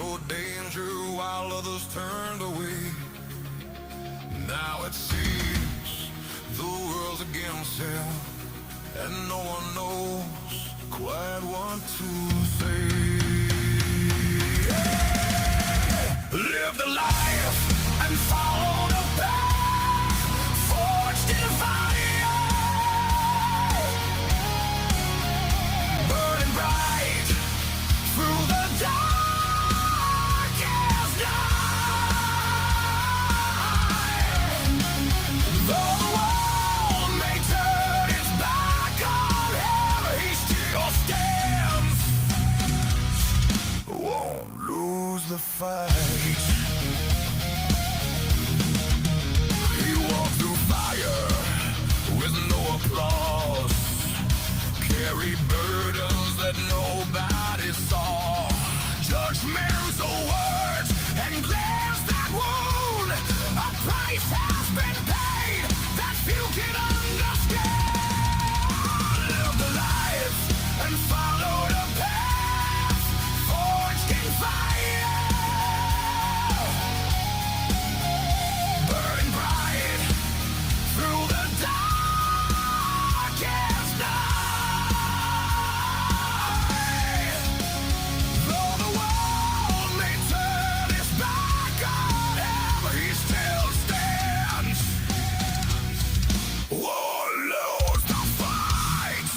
for danger while others turned away. Now it seems the world's against him, and no one knows quite what to say. Live the life and follow the path forged in fire, burning bright through the darkest night. Though the world may turn its back on him, he still stands, won't lose the fight. He walked through fire with no applause, carried burdens that nobody saw, judgmental words and glares that wound. A price has been paid that few can understand. Live the life and follow the path forged in fire, burning bright through the darkest night. Though the world may turn its back on him, he still stands, won't lose the fight.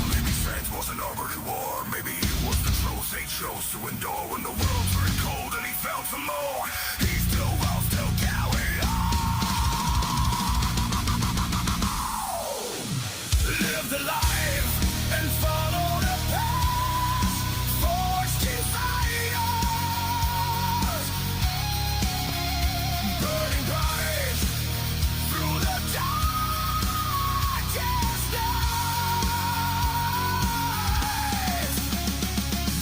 Maybe strength wasn't armor he wore, maybe it was the truth they chose to endure. When the world turned cold and he found some more, he still rose to carry on. Live the life and follow the path forged in fire, burning bright through the darkest night.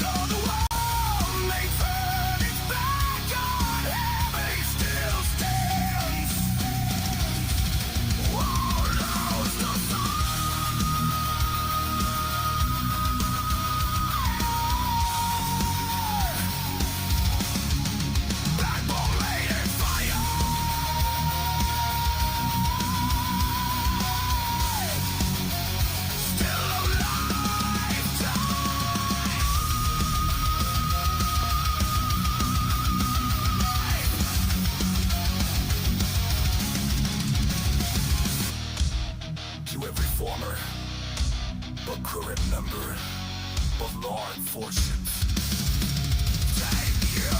Though the world may turn its back on him, he still stands, won't lose the backbone laid in fire, still alive. To every former but current member of law enforcement, thank you.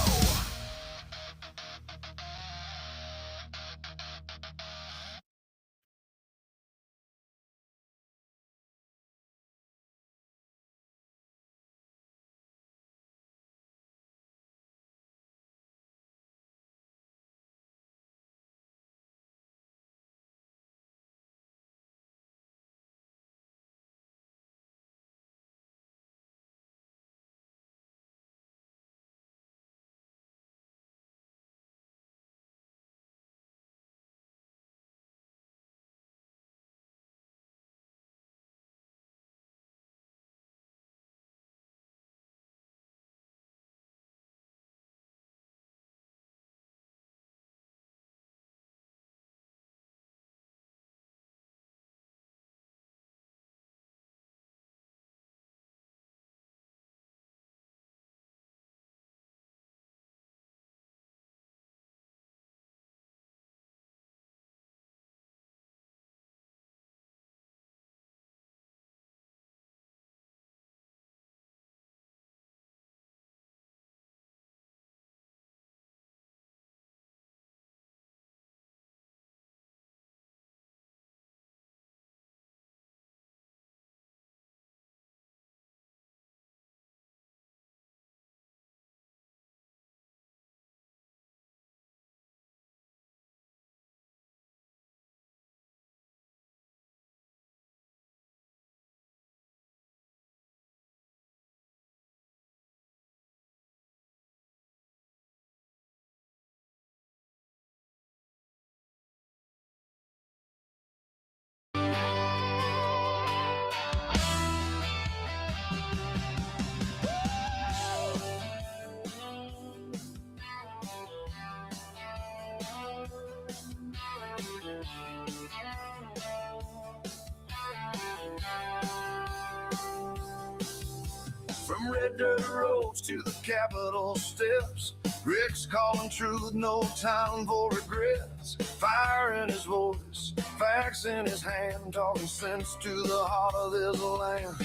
dirt roads to the Capitol steps. Rick's calling truth, no time for regrets. Fire in his voice, facts in his hand, talking sense to the heart of this land.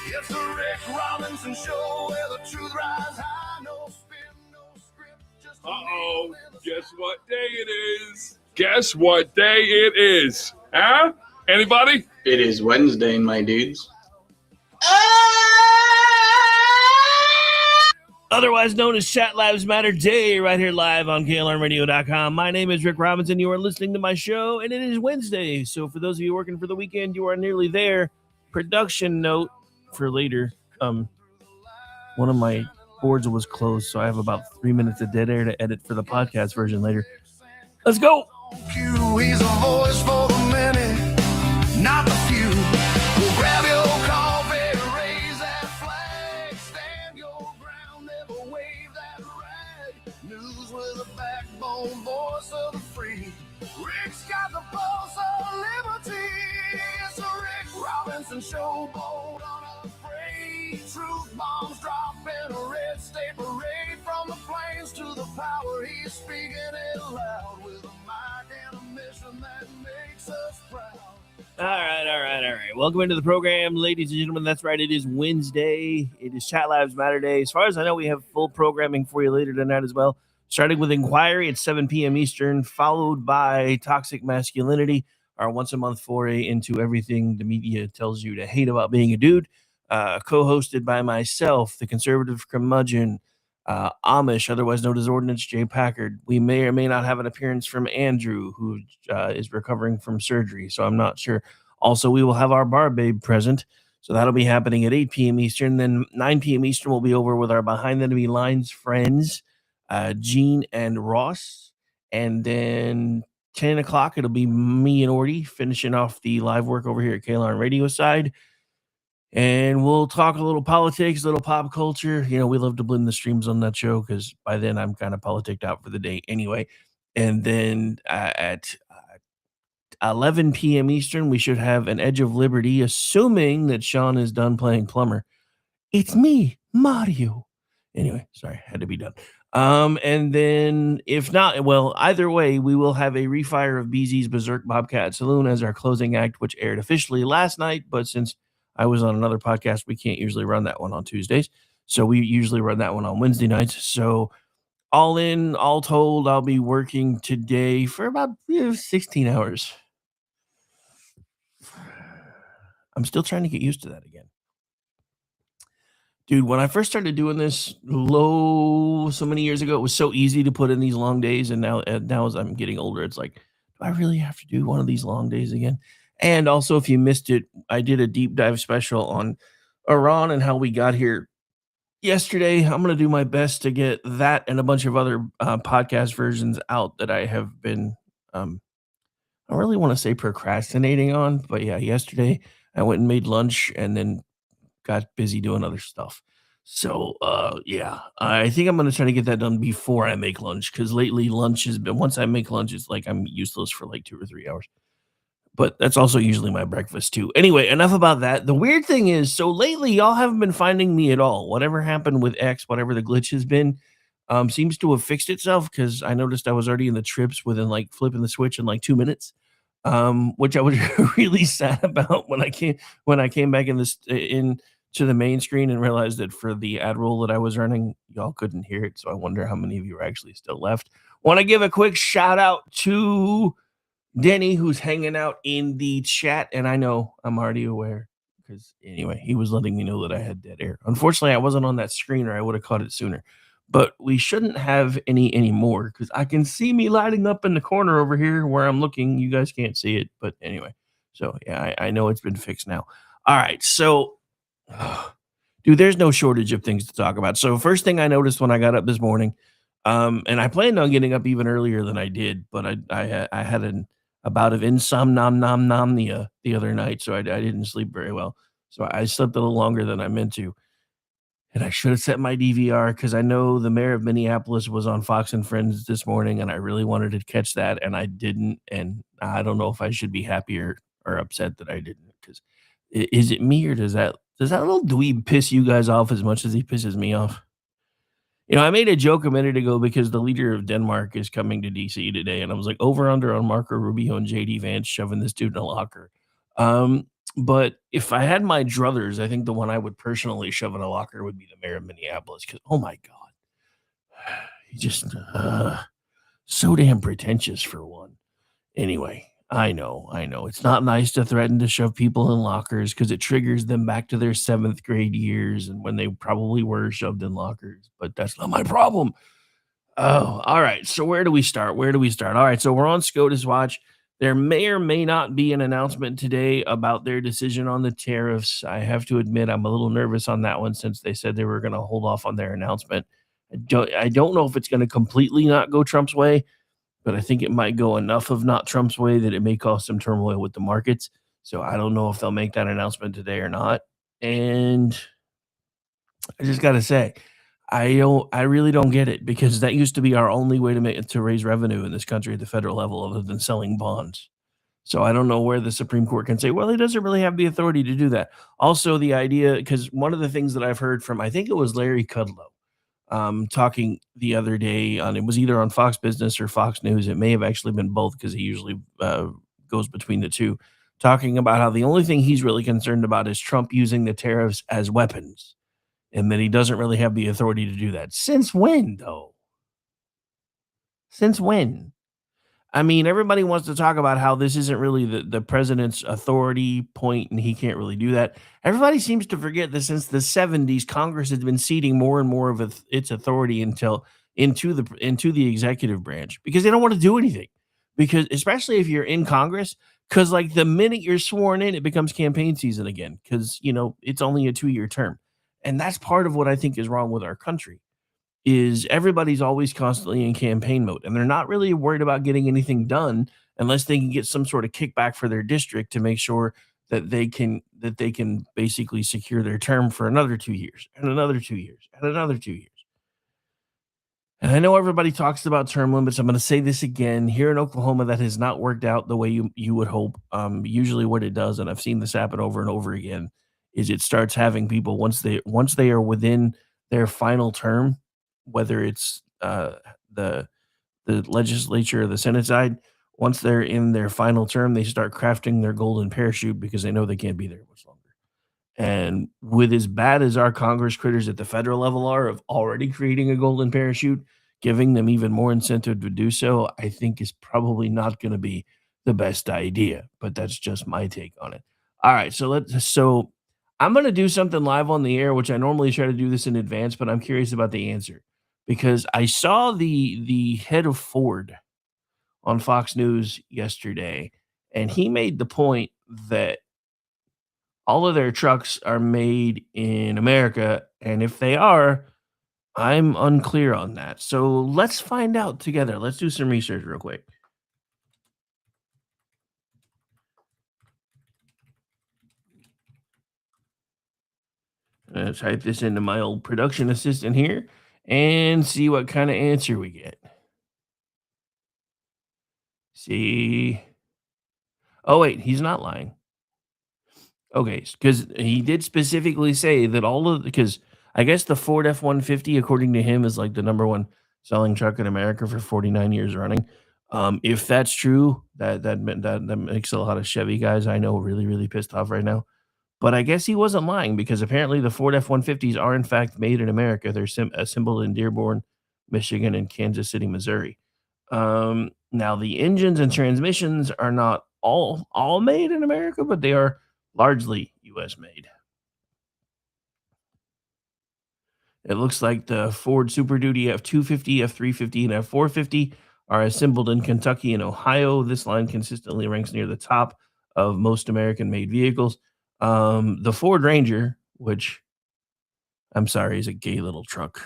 It's the Rick Robinson Show, where the truth rides high. No spin, no script, just guess what day it is? Guess what day it is? Huh? Anybody? It is Wednesday, my dudes. Otherwise known as Chat Lives Matter Day, right here live on KLRradio.com. My name is Rick Robinson. You are listening to my show, and it is Wednesday. So for those of you working for the weekend, you are nearly there. Production note for later. One of my boards was closed, so I have about 3 minutes of dead air to edit for the podcast version later. Let's go. He's a voice for the many, not the few. We'll grab your coffee, raise that flag, stand your ground, never wave that rag. News with a backbone, voice of the free. Rick's got the pulse of liberty. It's a Rick Robinson Show, bold unafraid. Truth bombs drop in a red state parade. From the plains to the power, he's speaking it loud with a mic and a mission that makes us proud. All right. Welcome into the program, ladies and gentlemen. That's right. It is Wednesday. It is Chat Lives Matter Day. As far as I know, we have full programming for you later tonight as well. Starting with Inquiry at 7 p.m. Eastern, followed by Toxic Masculinity, our once-a-month foray into everything the media tells you to hate about being a dude, co-hosted by myself, the conservative curmudgeon, Amish, otherwise known as Ordnance J. Packard. We may or may not have an appearance from Andrew, who is recovering from surgery, so I'm not sure. Also, we will have our bar babe present, so that'll be happening at 8 p.m. Eastern. Then 9 p.m. Eastern, we'll be over with our Behind the Enemy Lines friends, Gene and Ross. And then 10 o'clock, it'll be me and Orty finishing off the live work over here at KLR Radio side. And we'll talk a little politics, a little pop culture. You know, we love to blend the streams on that show because by then I'm kind of politicked out for the day anyway. And then at 11 p.m. Eastern, we should have an Edge of Liberty, assuming that Sean is done playing plumber. It's me, Mario. Anyway, sorry, had to be done. And then if not, well, either way, we will have a refire of BZ's Berserk Bobcat Saloon as our closing act, which aired officially last night. But since I was on another podcast, we can't usually run that one on Tuesdays. So we usually run that one on Wednesday nights. So all in, all told, I'll be working today for about 16 hours. I'm still trying to get used to that again. Dude, when I first started doing this so many years ago, it was so easy to put in these long days. And now as I'm getting older, it's like, do I really have to do one of these long days again? And also, if you missed it, I did a deep dive special on Iran and how we got here yesterday. I'm going to do my best to get that and a bunch of other podcast versions out that I have been, I don't really want to say procrastinating on. But yeah, yesterday I went and made lunch and then got busy doing other stuff. So, yeah, I think I'm going to try to get that done before I make lunch because lately lunch has been, once I make lunch, it's like I'm useless for like 2 or 3 hours. But that's also usually my breakfast too. Anyway, enough about that. The weird thing is, so lately y'all haven't been finding me at all. Whatever happened with X, whatever the glitch has been, seems to have fixed itself because I noticed I was already in the trips within like flipping the switch in like 2 minutes, which I was really sad about when I came back into the main screen and realized that for the ad roll that I was running, y'all couldn't hear it. So I wonder how many of you are actually still left. Want to give a quick shout out to Denny, who's hanging out in the chat, and I know I'm already aware because anyway, he was letting me know that I had dead air. Unfortunately, I wasn't on that screen or I would have caught it sooner, but we shouldn't have any anymore because I can see me lighting up in the corner over here where I'm looking. You guys can't see it, but anyway, so yeah, I know it's been fixed now. All right, so dude, there's no shortage of things to talk about. So first thing I noticed when I got up this morning, and I planned on getting up even earlier than I did, but I had a bout of insomnia the other night, so I didn't sleep very well. So I slept a little longer than I meant to. And I should have set my DVR because I know the mayor of Minneapolis was on Fox and Friends this morning, and I really wanted to catch that, and I didn't. And I don't know if I should be happy or upset that I didn't. Because is it me or does Does that little dweeb piss you guys off as much as he pisses me off? I made a joke a minute ago because the leader of Denmark is coming to DC today, and I was like, over under on Marco Rubio and JD Vance shoving this dude in a locker. But if I had my druthers, I think the one I would personally shove in a locker would be the mayor of Minneapolis because, oh my God, he just so damn pretentious for one. Anyway, I know. It's not nice to threaten to shove people in lockers because it triggers them back to their 7th grade years and when they probably were shoved in lockers, but that's not my problem. Oh, all right. So where do we start? All right. So we're on SCOTUS watch. There may or may not be an announcement today about their decision on the tariffs. I have to admit, I'm a little nervous on that one since they said they were going to hold off on their announcement. I don't know if it's going to completely not go Trump's way, but I think it might go enough of not Trump's way that it may cause some turmoil with the markets. So I don't know if they'll make that announcement today or not. And I just got to say, I really don't get it because that used to be our only way to raise revenue in this country at the federal level other than selling bonds. So I don't know where the Supreme Court can say, well, he doesn't really have the authority to do that. Also, the idea, because one of the things that I've heard from, I think it was Larry Kudlow, talking the other day on, it was either on Fox Business or Fox News. It may have actually been both because he usually goes between the two, talking about how the only thing he's really concerned about is Trump using the tariffs as weapons and that he doesn't really have the authority to do that. Since when, though? Since when? I mean, everybody wants to talk about how this isn't really the president's authority point, and he can't really do that. Everybody seems to forget that since the 70s, Congress has been ceding more and more of its authority into the executive branch because they don't want to do anything. Because especially if you're in Congress, because like the minute you're sworn in, it becomes campaign season again. Because it's only a 2-year term, and that's part of what I think is wrong with our country. Is everybody's always constantly in campaign mode and they're not really worried about getting anything done unless they can get some sort of kickback for their district to make sure that they can basically secure their term for another 2 years and another 2 years and another 2 years. And I know everybody talks about term limits. I'm going to say this again. Here in Oklahoma, that has not worked out the way you would hope. Usually what it does, and I've seen this happen over and over again, is it starts having people once they are within their final term, whether it's the legislature or the Senate side, once they're in their final term, they start crafting their golden parachute because they know they can't be there much longer. And with as bad as our Congress critters at the federal level are of already creating a golden parachute, giving them even more incentive to do so, I think is probably not going to be the best idea. But that's just my take on it. All right, so I'm going to do something live on the air, which I normally try to do this in advance, but I'm curious about the answer because I saw the head of Ford on Fox News yesterday, and he made the point that all of their trucks are made in America, and if they are, I'm unclear on that. So let's find out together. Let's do some research real quick. Type this into my old production assistant here and see what kind of answer we get. See. Oh, wait, he's not lying. Okay, because he did specifically say that because I guess the Ford F-150, according to him, is like the number one selling truck in America for 49 years running. If that's true, that makes a lot of Chevy guys I know really, really pissed off right now. But I guess he wasn't lying because apparently the Ford F-150s are in fact made in America. They're assembled in Dearborn, Michigan, and Kansas City, Missouri. Now the engines and transmissions are not all made in America, but they are largely U.S. made. It looks like the Ford Super Duty F-250, F-350, and F-450 are assembled in Kentucky and Ohio. This line consistently ranks near the top of most American-made vehicles. The Ford Ranger, which I'm sorry is a gay little truck.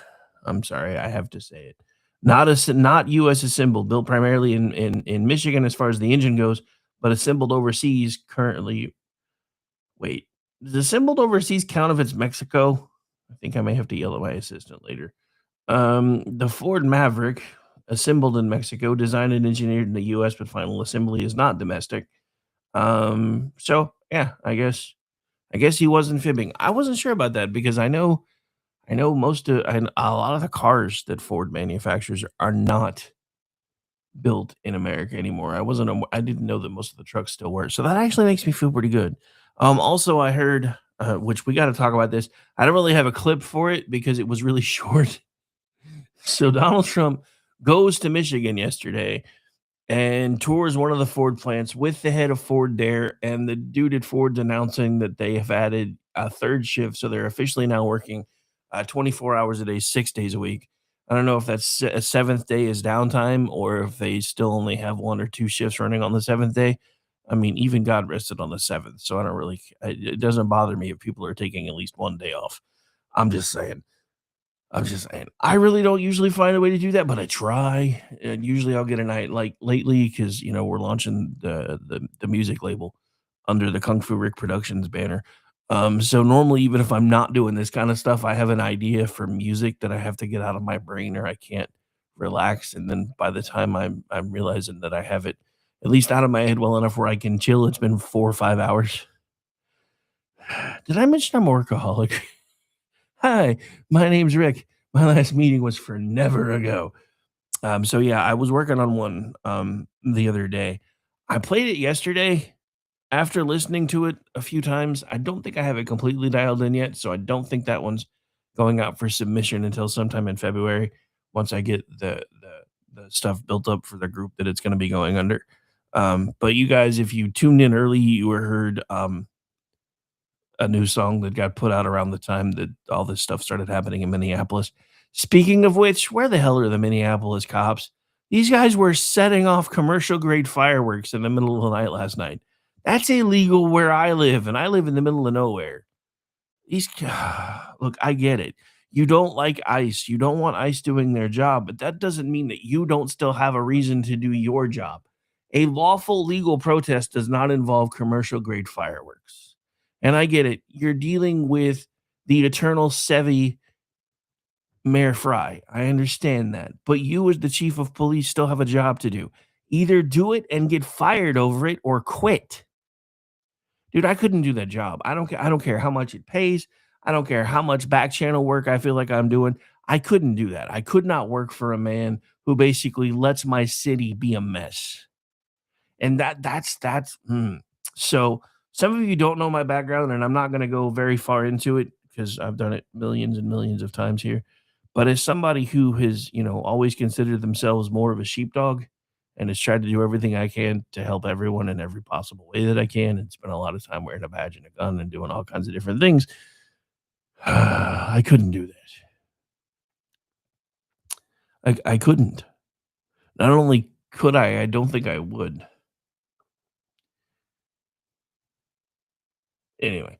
I'm sorry, I have to say it. Not U.S. assembled, built primarily in Michigan as far as the engine goes, but assembled overseas currently. Wait, does assembled overseas count if it's Mexico? I think I may have to yell at my assistant later. The Ford Maverick, assembled in Mexico, designed and engineered in the U.S., but final assembly is not domestic. So yeah, I guess I guess he wasn't fibbing. I wasn't sure about that because I know a lot of the cars that Ford manufactures are not built in America anymore. I didn't know that most of the trucks still were. So that actually makes me feel pretty good. Also I heard, which we got to talk about this. I don't really have a clip for it because it was really short. So Donald Trump goes to Michigan yesterday and tours one of the Ford plants with the head of Ford there. And the dude at Ford's announcing that they have added a third shift. So they're officially now working 24 hours a day, 6 days a week. I don't know if that's a seventh day is downtime or if they still only have one or two shifts running on the seventh day. I mean, even God rested on the seventh. So I don't really, it doesn't bother me if people are taking at least one day off. I'm just saying. I really don't usually find a way to do that, but I try. And usually I'll get a night like lately because we're launching the music label under the Kung Fu Rick Productions banner. So normally, even if I'm not doing this kind of stuff, I have an idea for music that I have to get out of my brain or I can't relax. And then by the time I'm realizing that I have it at least out of my head well enough where I can chill, it's been 4 or 5 hours. Did I mention I'm a workaholic? Hi, my name's Rick. My last meeting was forever ago. So yeah, I was working on one the other day. I played it yesterday after listening to it a few times. I don't think I have it completely dialed in yet, so I don't think that one's going out for submission until sometime in February once I get the stuff built up for the group that it's going to be going under. But you guys, if you tuned in early, you heard a new song that got put out around the time that all this stuff started happening in Minneapolis. Speaking of which, where the hell are the Minneapolis cops? These guys were setting off commercial grade fireworks in the middle of the night last night. That's illegal where I live, and I live in the middle of nowhere. These look, I get it. You don't like ICE. You don't want ICE doing their job, but that doesn't mean that you don't still have a reason to do your job. A lawful legal protest does not involve commercial grade fireworks. And I get it. You're dealing with the eternal Sevy Mayor Fry. I understand that. But you, as the chief of police, still have a job to do. Either do it and get fired over it or quit. Dude, I couldn't do that job. I don't care how much it pays. I don't care how much back channel work I feel like I'm doing. I couldn't do that. I could not work for a man who basically lets my city be a mess. And that's so some of you don't know my background, and I'm not going to go very far into it because I've done it millions and millions of times here. But as somebody who has, always considered themselves more of a sheepdog and has tried to do everything I can to help everyone in every possible way that I can, and spent a lot of time wearing a badge and a gun and doing all kinds of different things, I couldn't do that. I couldn't. Not only could I don't think I would. Anyway,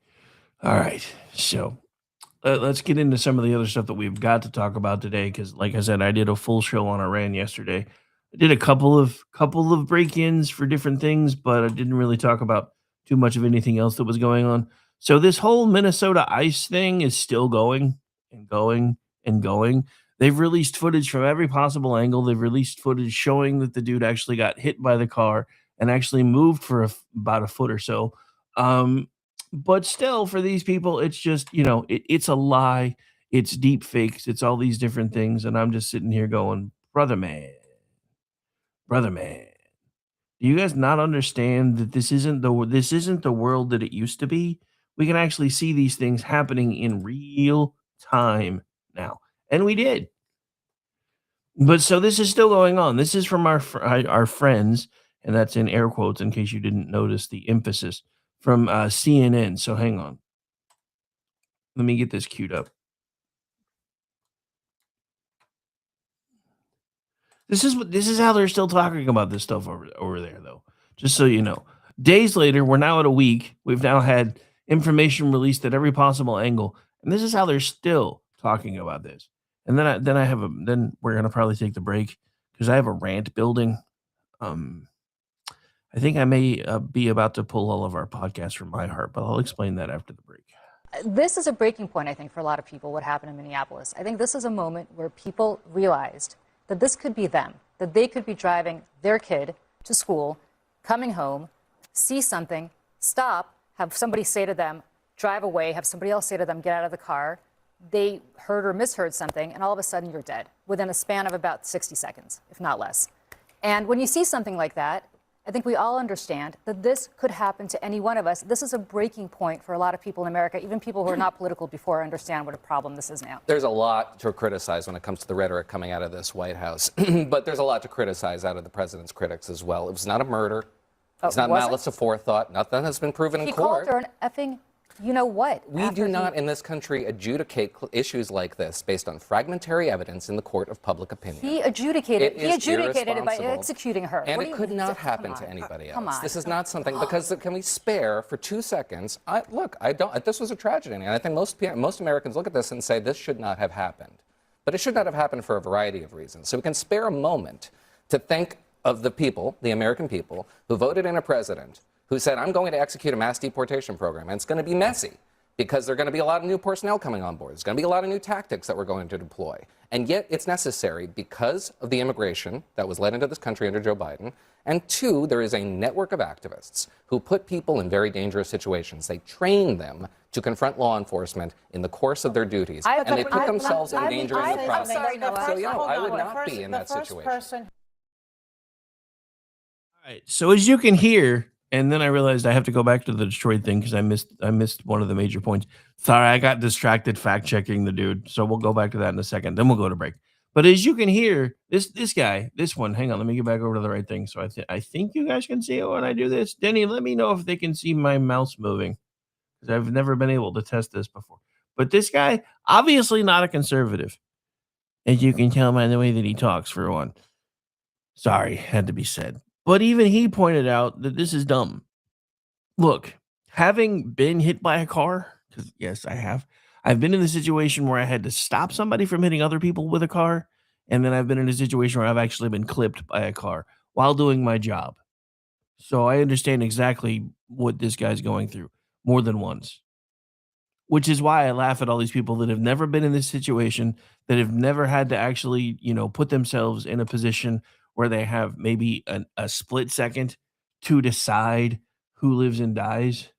all right. So let's get into some of the other stuff that we've got to talk about today. Because, like I said, I did a full show on Iran yesterday. I did a couple of break-ins for different things, but I didn't really talk about too much of anything else that was going on. So this whole Minnesota ICE thing is still going and going and going. They've released footage from every possible angle. They've released footage showing that the dude actually got hit by the car and actually moved for about a foot or so. But still, for these people, it's just, it's a lie. It's deep fakes. It's all these different things. And I'm just sitting here going, brother man, do you guys not understand that this isn't the world that it used to be? We can actually see these things happening in real time now. And we did. But so this is still going on. This is from our friends, and that's in air quotes in case you didn't notice the emphasis, from CNN. So hang on. Let me get this queued up. This is how they're still talking about this stuff over there, though. Just so you know. Days later, we're now at a week. We've now had information released at every possible angle, and this is how they're still talking about this. And then we're gonna probably take the break because I have a rant building. I think I may be about to pull all of our podcasts from my heart, but I'll explain that after the break. This is a breaking point, I think, for a lot of people, what happened in Minneapolis. I think this is a moment where people realized that this could be them, that they could be driving their kid to school, coming home, see something, stop, have somebody say to them, drive away, have somebody else say to them, get out of the car. They heard or misheard something, and all of a sudden you're dead within a span of about 60 seconds, if not less. And when you see something like that, I think we all understand that this could happen to any one of us. This is a breaking point for a lot of people in America. Even people who are not political before understand what a problem this is now. There's a lot to criticize when it comes to the rhetoric coming out of this White House. But there's a lot to criticize out of the president's critics as well. It was not a murder. It's not malice aforethought. Nothing has been proven in court. He called her an effing you-know-what. We do not in this country adjudicate issues like this based on fragmentary evidence in the court of public opinion. He adjudicated it by irresponsible, executing her. And it could not happen to anybody else. This is not something, because can we spare for 2 seconds? This was a tragedy. And I think most Americans look at this and say this should not have happened. But it should not have happened for a variety of reasons. So we can spare a moment to think of the people, the American people, who voted in a president who said, I'm going to execute a mass deportation program, and it's going to be messy because there are going to be a lot of new personnel coming on board. There's going to be a lot of new tactics that we're going to deploy. And yet it's necessary because of the immigration that was led into this country under Joe Biden. And 2, there is a network of activists who put people in very dangerous situations. They train them to confront law enforcement in the course of their duties. And they put themselves in danger in the process. So, I would not be in that situation. All right. So as you can hear, and then I realized I have to go back to the Detroit thing because I missed one of the major points. Sorry, I got distracted fact checking the dude. So we'll go back to that in a second. Then we'll go to break. But as you can hear, this guy, this one, hang on, let me get back over to the right thing. So I think you guys can see it when I do this. Denny, let me know if they can see my mouse moving because I've never been able to test this before. But this guy, obviously not a conservative, as you can tell by the way that he talks, for one. Sorry, had to be said. But even he pointed out that this is dumb. Look, having been hit by a car, because yes, I have. I've been in the situation where I had to stop somebody from hitting other people with a car. And then I've been in a situation where I've actually been clipped by a car while doing my job. So I understand exactly what this guy's going through more than once. Which is why I laugh at all these people that have never been in this situation, that have never had to actually, put themselves in a position where they have maybe a split second to decide who lives and dies.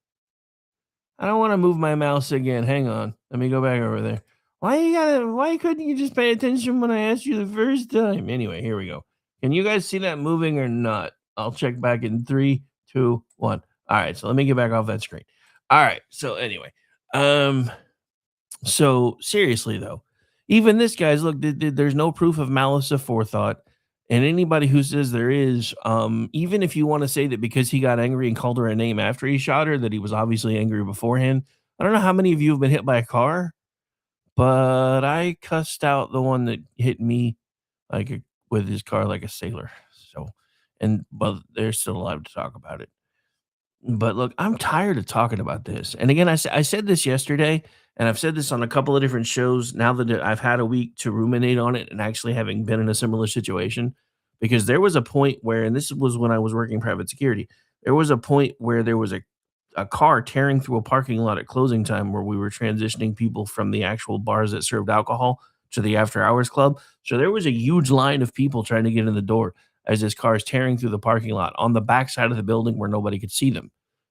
I don't want to move my mouse again. Hang on. Let me go back over there. Why couldn't you just pay attention when I asked you the first time? Anyway, here we go. Can you guys see that moving or not? I'll check back in 3, 2, 1. All right. So let me get back off that screen. All right. So anyway, so seriously though, even this guy's look, there's no proof of malice aforethought. And anybody who says there is, even if you want to say that because he got angry and called her a name after he shot her, that he was obviously angry beforehand. I don't know how many of you have been hit by a car, but I cussed out the one that hit me with his car like a sailor. So, but they're still alive to talk about it. But look, I'm tired of talking about this. And again, I said this yesterday, and I've said this on a couple of different shows now that I've had a week to ruminate on it and actually having been in a similar situation, because there was a point where, and this was when I was working private security, there was a point where there was a car tearing through a parking lot at closing time where we were transitioning people from the actual bars that served alcohol to the after hours club. So there was a huge line of people trying to get in the door as this car is tearing through the parking lot on the back side of the building where nobody could see them.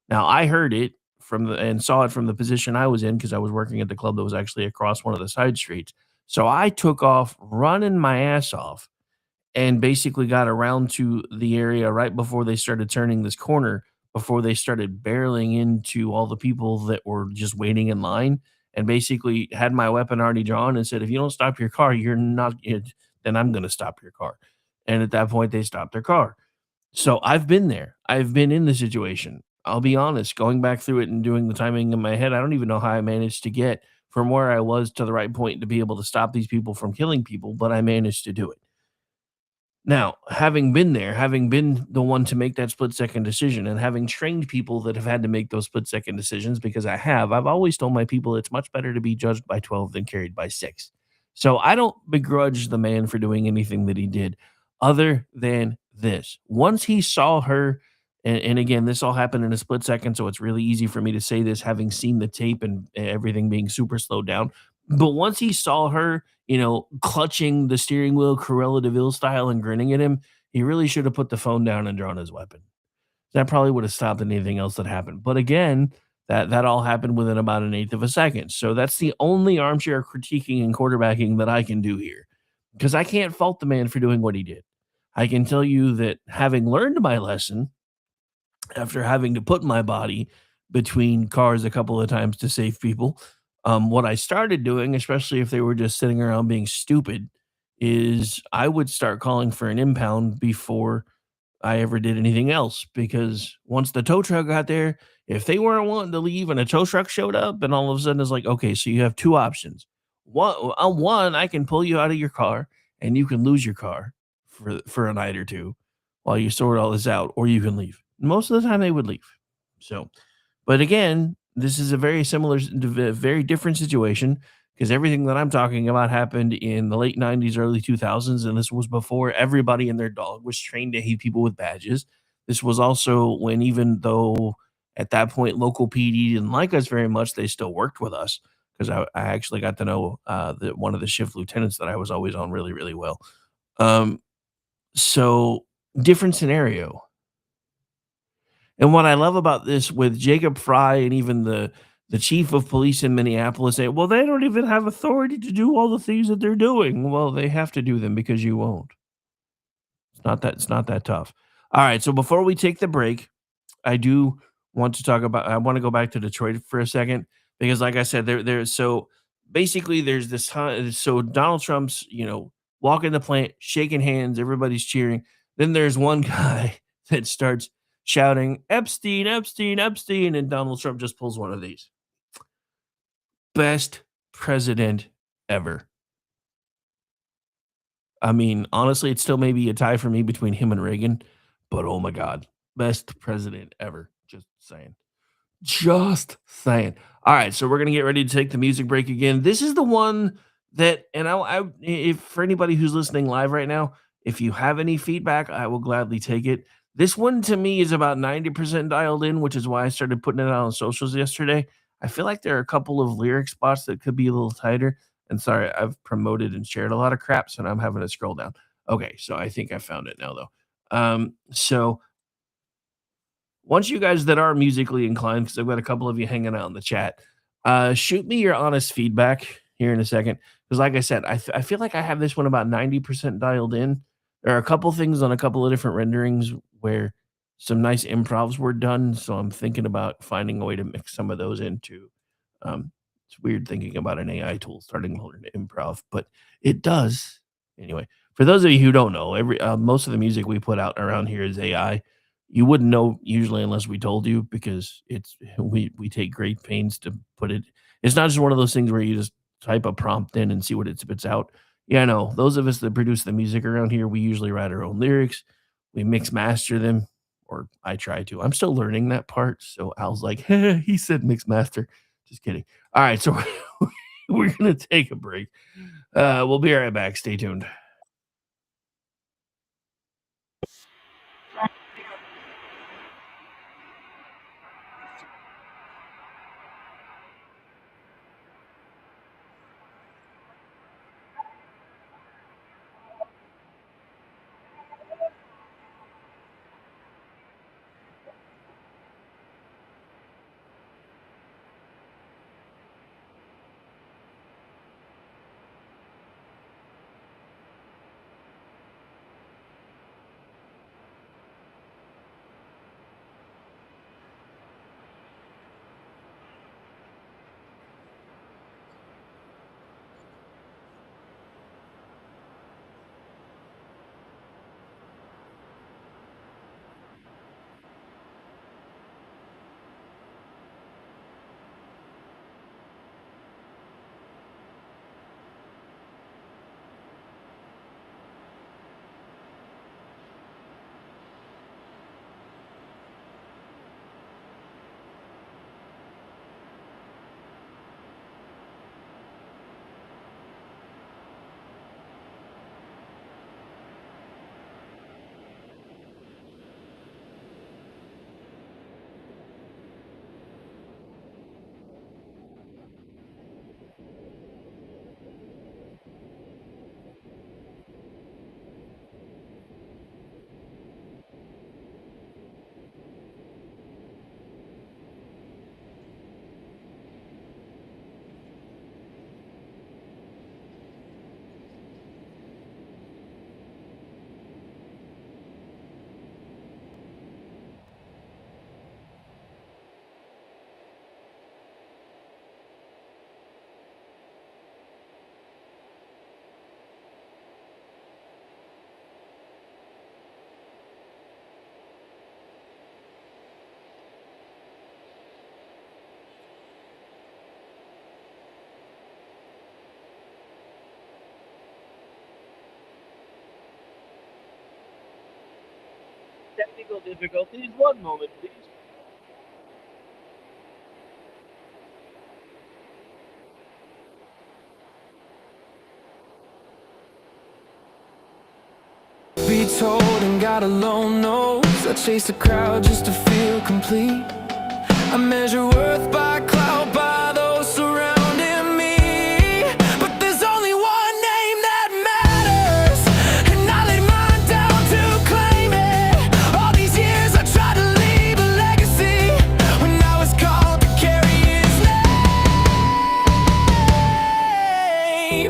Now, I heard it and saw it from the position I was in because I was working at the club that was actually across one of the side streets. So I took off running my ass off and basically got around to the area right before they started turning this corner, before they started barreling into all the people that were just waiting in line, and basically had my weapon already drawn and said, if you don't stop your car, then I'm going to stop your car. And at that point, they stopped their car. So I've been there. I've been in the situation. I'll be honest, going back through it and doing the timing in my head, I don't even know how I managed to get from where I was to the right point to be able to stop these people from killing people, but I managed to do it. Now, having been there, having been the one to make that split-second decision, and having trained people that have had to make those split-second decisions, because I've always told my people it's much better to be judged by 12 than carried by 6. So I don't begrudge the man for doing anything that he did, other than this. Once he saw her, and again, this all happened in a split second, so it's really easy for me to say this, having seen the tape and everything being super slowed down. But once he saw her, clutching the steering wheel, Cruella de Vil style, and grinning at him, he really should have put the phone down and drawn his weapon. That probably would have stopped anything else that happened. But again, That all happened within about an eighth of a second. So that's the only armchair critiquing and quarterbacking that I can do here, because I can't fault the man for doing what he did. I can tell you that having learned my lesson after having to put my body between cars a couple of times to save people, what I started doing, especially if they were just sitting around being stupid, is I would start calling for an impound before I ever did anything else, because once the tow truck got there, if they weren't wanting to leave and a tow truck showed up, and all of a sudden it's like, okay, so you have two options. One, I can pull you out of your car and you can lose your car for a night or two while you sort all this out, or you can leave. Most of the time they would leave. So, but again, this is a very similar, very different situation, because everything that I'm talking about happened in the late 90s, early 2000s, and this was before everybody and their dog was trained to hate people with badges. This was also when, even though at that point local PD didn't like us very much, they still worked with us, because I actually got to know one of the shift lieutenants that I was always on really, really well. Um, so different scenario. And what I love about this with Jacob Fry and even the chief of police in Minneapolis saying, well, they don't even have authority to do all the things that they're doing. Well, they have to do them because you won't. It's not that tough. All right. So before we take the break, I do want to talk about, I want to go back to Detroit for a second, because like I said, so basically there's this, so Donald Trump's, walking the plant, shaking hands, everybody's cheering. Then there's one guy that starts shouting, Epstein, Epstein, Epstein, and Donald Trump just pulls one of these. Best president ever. I mean, honestly, it's still maybe a tie for me between him and Reagan, but oh my God, best president ever. Just saying. Just saying. All right, so we're gonna get ready to take the music break again. This is the one that, and if for anybody who's listening live right now, if you have any feedback, I will gladly take it. This one to me is about 90% dialed in, which is why I started putting it out on socials yesterday. I feel like there are a couple of lyric spots that could be a little tighter. And sorry, I've promoted and shared a lot of crap, so now I'm having to scroll down. Okay, so I think I found it now though. So once you guys that are musically inclined, because I've got a couple of you hanging out in the chat, shoot me your honest feedback here in a second. Because like I said, I feel like I have this one about 90% dialed in. There are a couple things on a couple of different renderings where some nice improvs were done. So I'm thinking about finding a way to mix some of those into. It's weird thinking about an AI tool starting to learn to improv, but it does. Anyway, for those of you who don't know, most of the music we put out around here is AI. You wouldn't know usually unless we told you, because we take great pains to put it. It's not just one of those things where you just type a prompt in and see what it spits out. Yeah, no, those of us that produce the music around here, we usually write our own lyrics. We mix master them, or I try to. I'm still learning that part. So Al's like, he said mix master. Just kidding. All right, so we're gonna take a break. We'll be right back. Stay tuned. technical difficulties. One moment, please. Be told and got a lone nose. I chase the crowd just to feel complete. I measure worth by clout by those surrounding me. But there's only one name that matters, and I laid mine down to claim it. All these years I tried to leave a legacy when I was called to carry his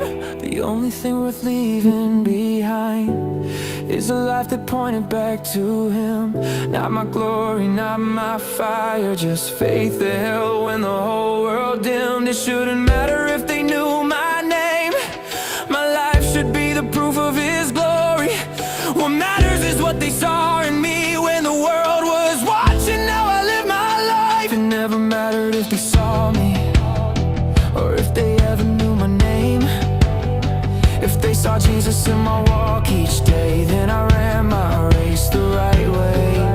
name. The only thing worth leaving behind is a life that pointed back to him. Not my glory, not my fire, just faith that held when the whole world dimmed. It shouldn't matter if they knew my name. My life should be the proof of his glory. What matters is what they saw in me when the world was watching. Now I live my life. It never mattered if they saw me or if they ever knew my name. If they saw Jesus in my walk each day, then I ran my race the right way.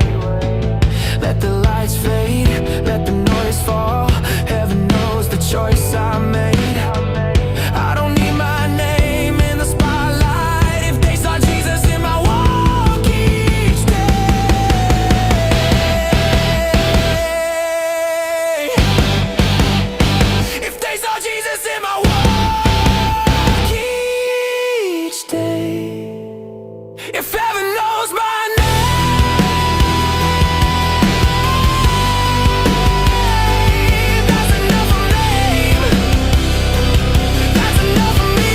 Let the lights fade, let the noise fall. Heaven knows the choice I made. I don't need my name in the spotlight if they saw Jesus in my walk each day. If they saw Jesus in my walk each day. If heaven knows my name, that's enough of name. That's enough of me.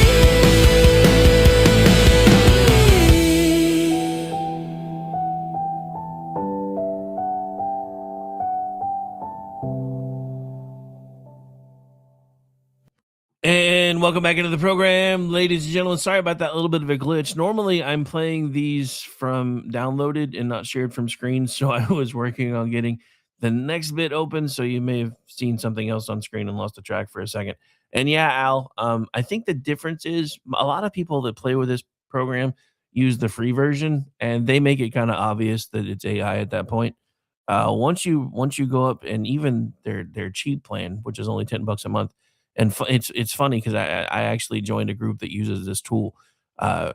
And welcome back into the program, ladies and gentlemen. Sorry about that little bit of a glitch. Normally, I'm playing these from downloaded and not shared from screen, so I was working on getting the next bit open. So you may have seen something else on screen and lost the track for a second. And yeah, Al, I think the difference is a lot of people that play with this program use the free version, and they make it kind of obvious that it's AI at that point. Once you go up, and even their cheap plan, which is only $10 a month. And it's funny because I actually joined a group that uses this tool uh,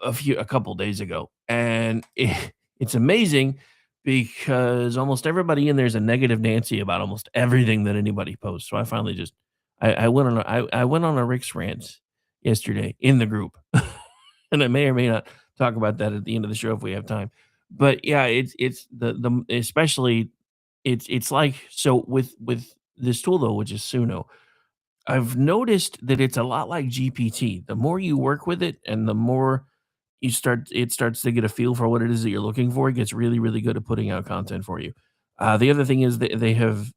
a couple days ago, and it's amazing because almost everybody in there is a negative Nancy about almost everything that anybody posts. So I finally just I went on a Rick's rant yesterday in the group, and I may or may not talk about that at the end of the show if we have time. But yeah, it's the especially it's like, so with this tool though, which is Suno. I've noticed that it's a lot like GPT. The more you work with it and the more it starts to get a feel for what it is that you're looking for, it gets really, really good at putting out content for you. The other thing is that they have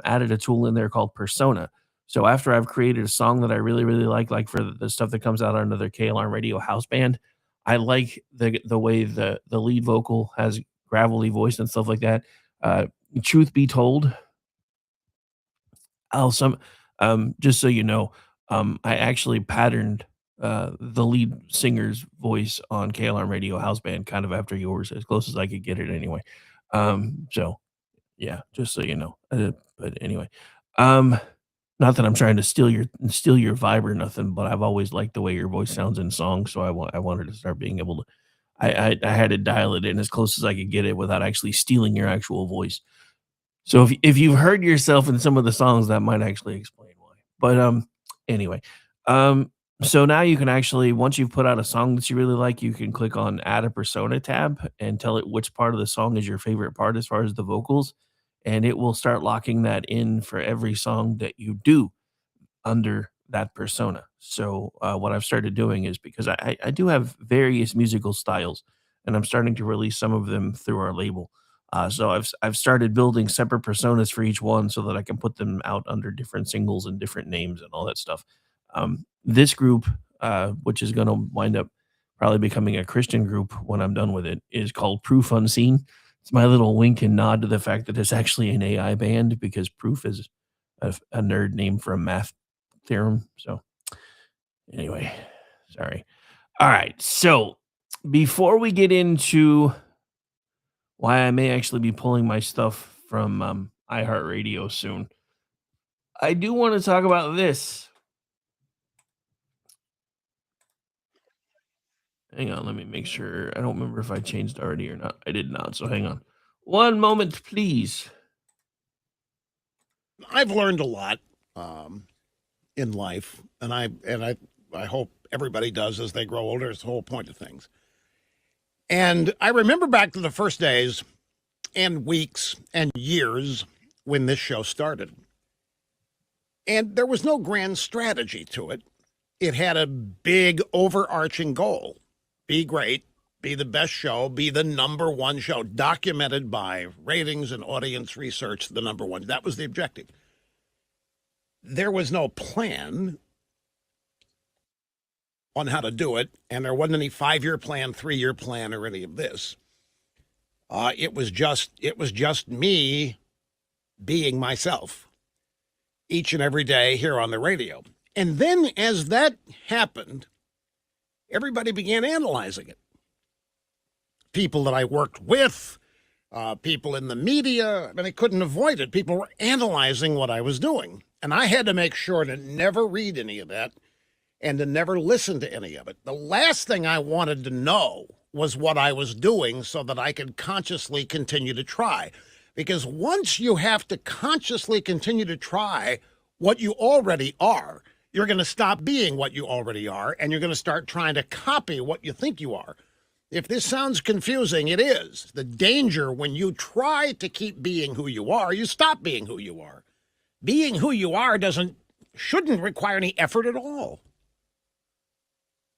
added a tool in there called Persona. So after I've created a song that I really, really like for the stuff that comes out under their KLR Radio house band, I like the way the lead vocal has gravelly voice and stuff like that. Truth be told, I'll some just so you know, I actually patterned the lead singer's voice on KLR Radio House Band kind of after yours, as close as I could get it anyway. So yeah, just so you know. But anyway, um, not that I'm trying to steal your vibe or nothing, but I've always liked the way your voice sounds in songs, so I wanted to start being able to. I had to dial it in as close as I could get it without actually stealing your actual voice. So if you've heard yourself in some of the songs, that might actually explain why. But anyway, um, so now you can actually, once you've put out a song that you really like, you can click on Add a Persona tab and tell it which part of the song is your favorite part as far as the vocals, and it will start locking that in for every song that you do under that persona. So what I've started doing is, because I do have various musical styles, and I'm starting to release some of them through our label. So I've started building separate personas for each one so that I can put them out under different singles and different names and all that stuff. This group, which is going to wind up probably becoming a Christian group when I'm done with it, is called Proof Unseen. It's my little wink and nod to the fact that it's actually an AI band, because Proof is a nerd name for a math theorem. So anyway, sorry. All right. So before we get into why I may actually be pulling my stuff from iHeartRadio soon. I do want to talk about this. Hang on, let me make sure. I don't remember if I changed already or not. I did not, so hang on. One moment, please. I've learned a lot in life, and I hope everybody does as they grow older. It's the whole point of things. And I remember back to the first days and weeks and years when this show started. And there was no grand strategy to it. It had a big overarching goal. Be great, be the best show, be the number one show, documented by ratings and audience research, the number one. That was the objective. There was no plan on how to do it, and there wasn't any 5-year plan, 3-year plan, or any of this. It was just me being myself each and every day here on the radio. And then as that happened, everybody began analyzing it. People that I worked with, people in the media, I mean, I couldn't avoid it. People were analyzing what I was doing. And I had to make sure to never read any of that and to never listen to any of it. The last thing I wanted to know was what I was doing so that I could consciously continue to try. Because once you have to consciously continue to try what you already are, you're going to stop being what you already are, and you're going to start trying to copy what you think you are. If this sounds confusing, it is. The danger when you try to keep being who you are, you stop being who you are. Being who you are shouldn't require any effort at all.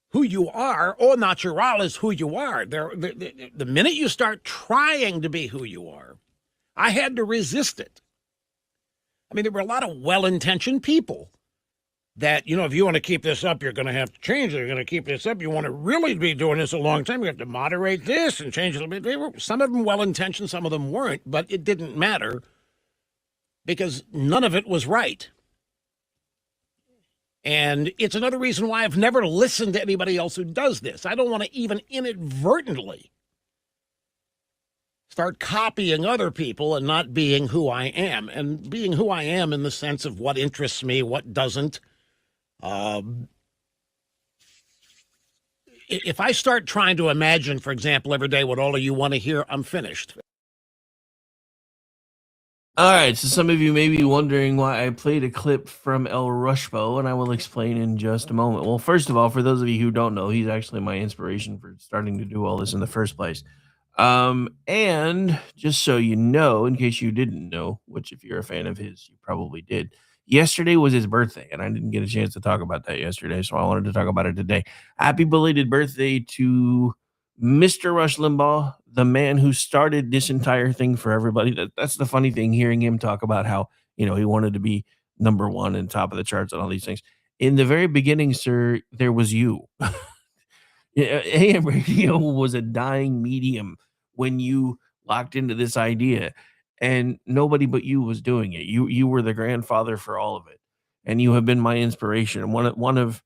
Who you are, au natural, is who you are. The minute you start trying to be who you are, I had to resist it. I mean, there were a lot of well-intentioned people that, if you want to keep this up, you're going to have to change it. You're going to keep this up. You want to really be doing this a long time, you have to moderate this and change it a bit. Some of them well-intentioned, some of them weren't, but it didn't matter because none of it was right. And it's another reason why I've never listened to anybody else who does this. I don't want to even inadvertently start copying other people and not being who I am, and being who I am in the sense of what interests me, what doesn't. If I start trying to imagine, for example, every day what all of you want to hear, I'm finished. All right, so some of you may be wondering why I played a clip from El Rushbo, and I will explain in just a moment. Well, first of all, for those of you who don't know, he's actually my inspiration for starting to do all this in the first place. And just so you know, in case you didn't know, which if you're a fan of his, you probably did, yesterday was his birthday, and I didn't get a chance to talk about that yesterday, so I wanted to talk about it today. Happy belated birthday to Mr. Rush Limbaugh, the man who started this entire thing for everybody. That's the funny thing, hearing him talk about how, he wanted to be number one and top of the charts and all these things. In the very beginning, sir, there was you. AM radio was a dying medium when you locked into this idea, and nobody but you was doing it. You were the grandfather for all of it, and you have been my inspiration. One of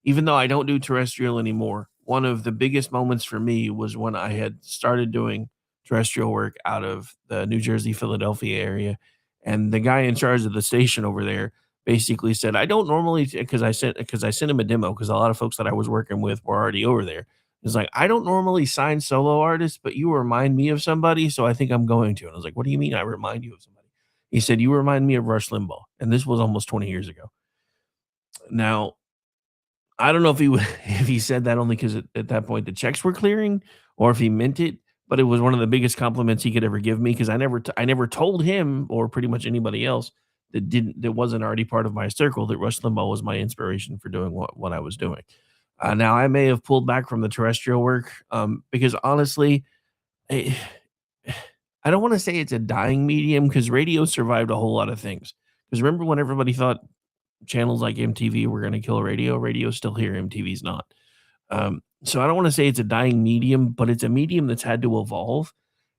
even though I don't do terrestrial anymore, one of the biggest moments for me was when I had started doing terrestrial work out of the New Jersey, Philadelphia area. And the guy in charge of the station over there basically said, I don't normally, because I sent him a demo, because a lot of folks that I was working with were already over there. It's like, I don't normally sign solo artists, but you remind me of somebody, so I think I'm going to. And I was like, what do you mean I remind you of somebody? He said, you remind me of Rush Limbaugh. And this was almost 20 years ago. Now, I don't know if he said that only because at that point the checks were clearing, or if he meant it, but it was one of the biggest compliments he could ever give me, because I never told him, or pretty much anybody else that wasn't already part of my circle, that Rush Limbaugh was my inspiration for doing what I was doing. Now, I may have pulled back from the terrestrial work because honestly, I don't want to say it's a dying medium, because radio survived a whole lot of things. Because remember when everybody thought channels like MTV were going to kill radio? Radio's still here, MTV's not. So I don't want to say it's a dying medium, but it's a medium that's had to evolve.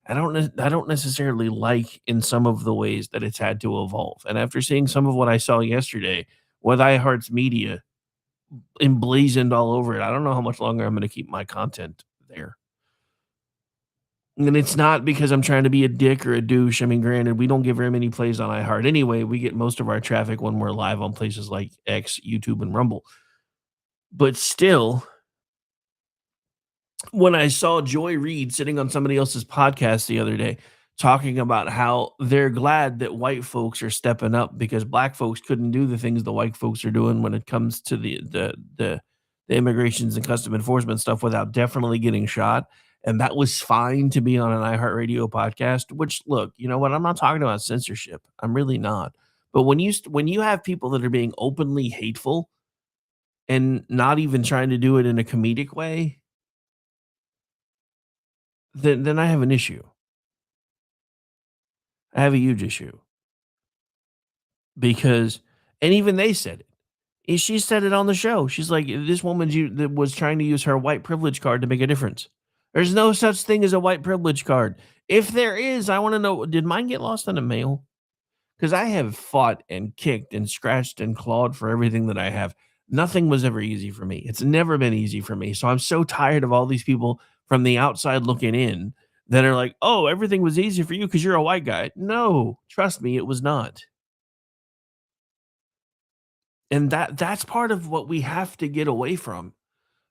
I don't necessarily like in some of the ways that it's had to evolve. And after seeing some of what I saw yesterday with iHeart's media emblazoned all over it, I don't know how much longer I'm going to keep my content there. And it's not because I'm trying to be a dick or a douche. I mean, granted, we don't get very many plays on iHeart anyway. We get most of our traffic when we're live on places like X, YouTube, and Rumble. But still, when I saw Joy Reid sitting on somebody else's podcast the other day talking about how they're glad that white folks are stepping up because black folks couldn't do the things the white folks are doing when it comes to the immigrations and custom enforcement stuff without definitely getting shot. And that was fine to be on an iHeartRadio podcast, which look, you know what? I'm not talking about censorship. I'm really not. But when you have people that are being openly hateful and not even trying to do it in a comedic way, then I have an issue. I have a huge issue because, and even they said it. She said it on the show. She's like, this woman that was trying to use her white privilege card to make a difference. There's no such thing as a white privilege card. If there is, I want to know, did mine get lost in the mail? Because I have fought and kicked and scratched and clawed for everything that I have. Nothing was ever easy for me. It's never been easy for me. So I'm so tired of all these people from the outside looking in that are like, oh, everything was easy for you because you're a white guy. No, trust me, it was not. And that's part of what we have to get away from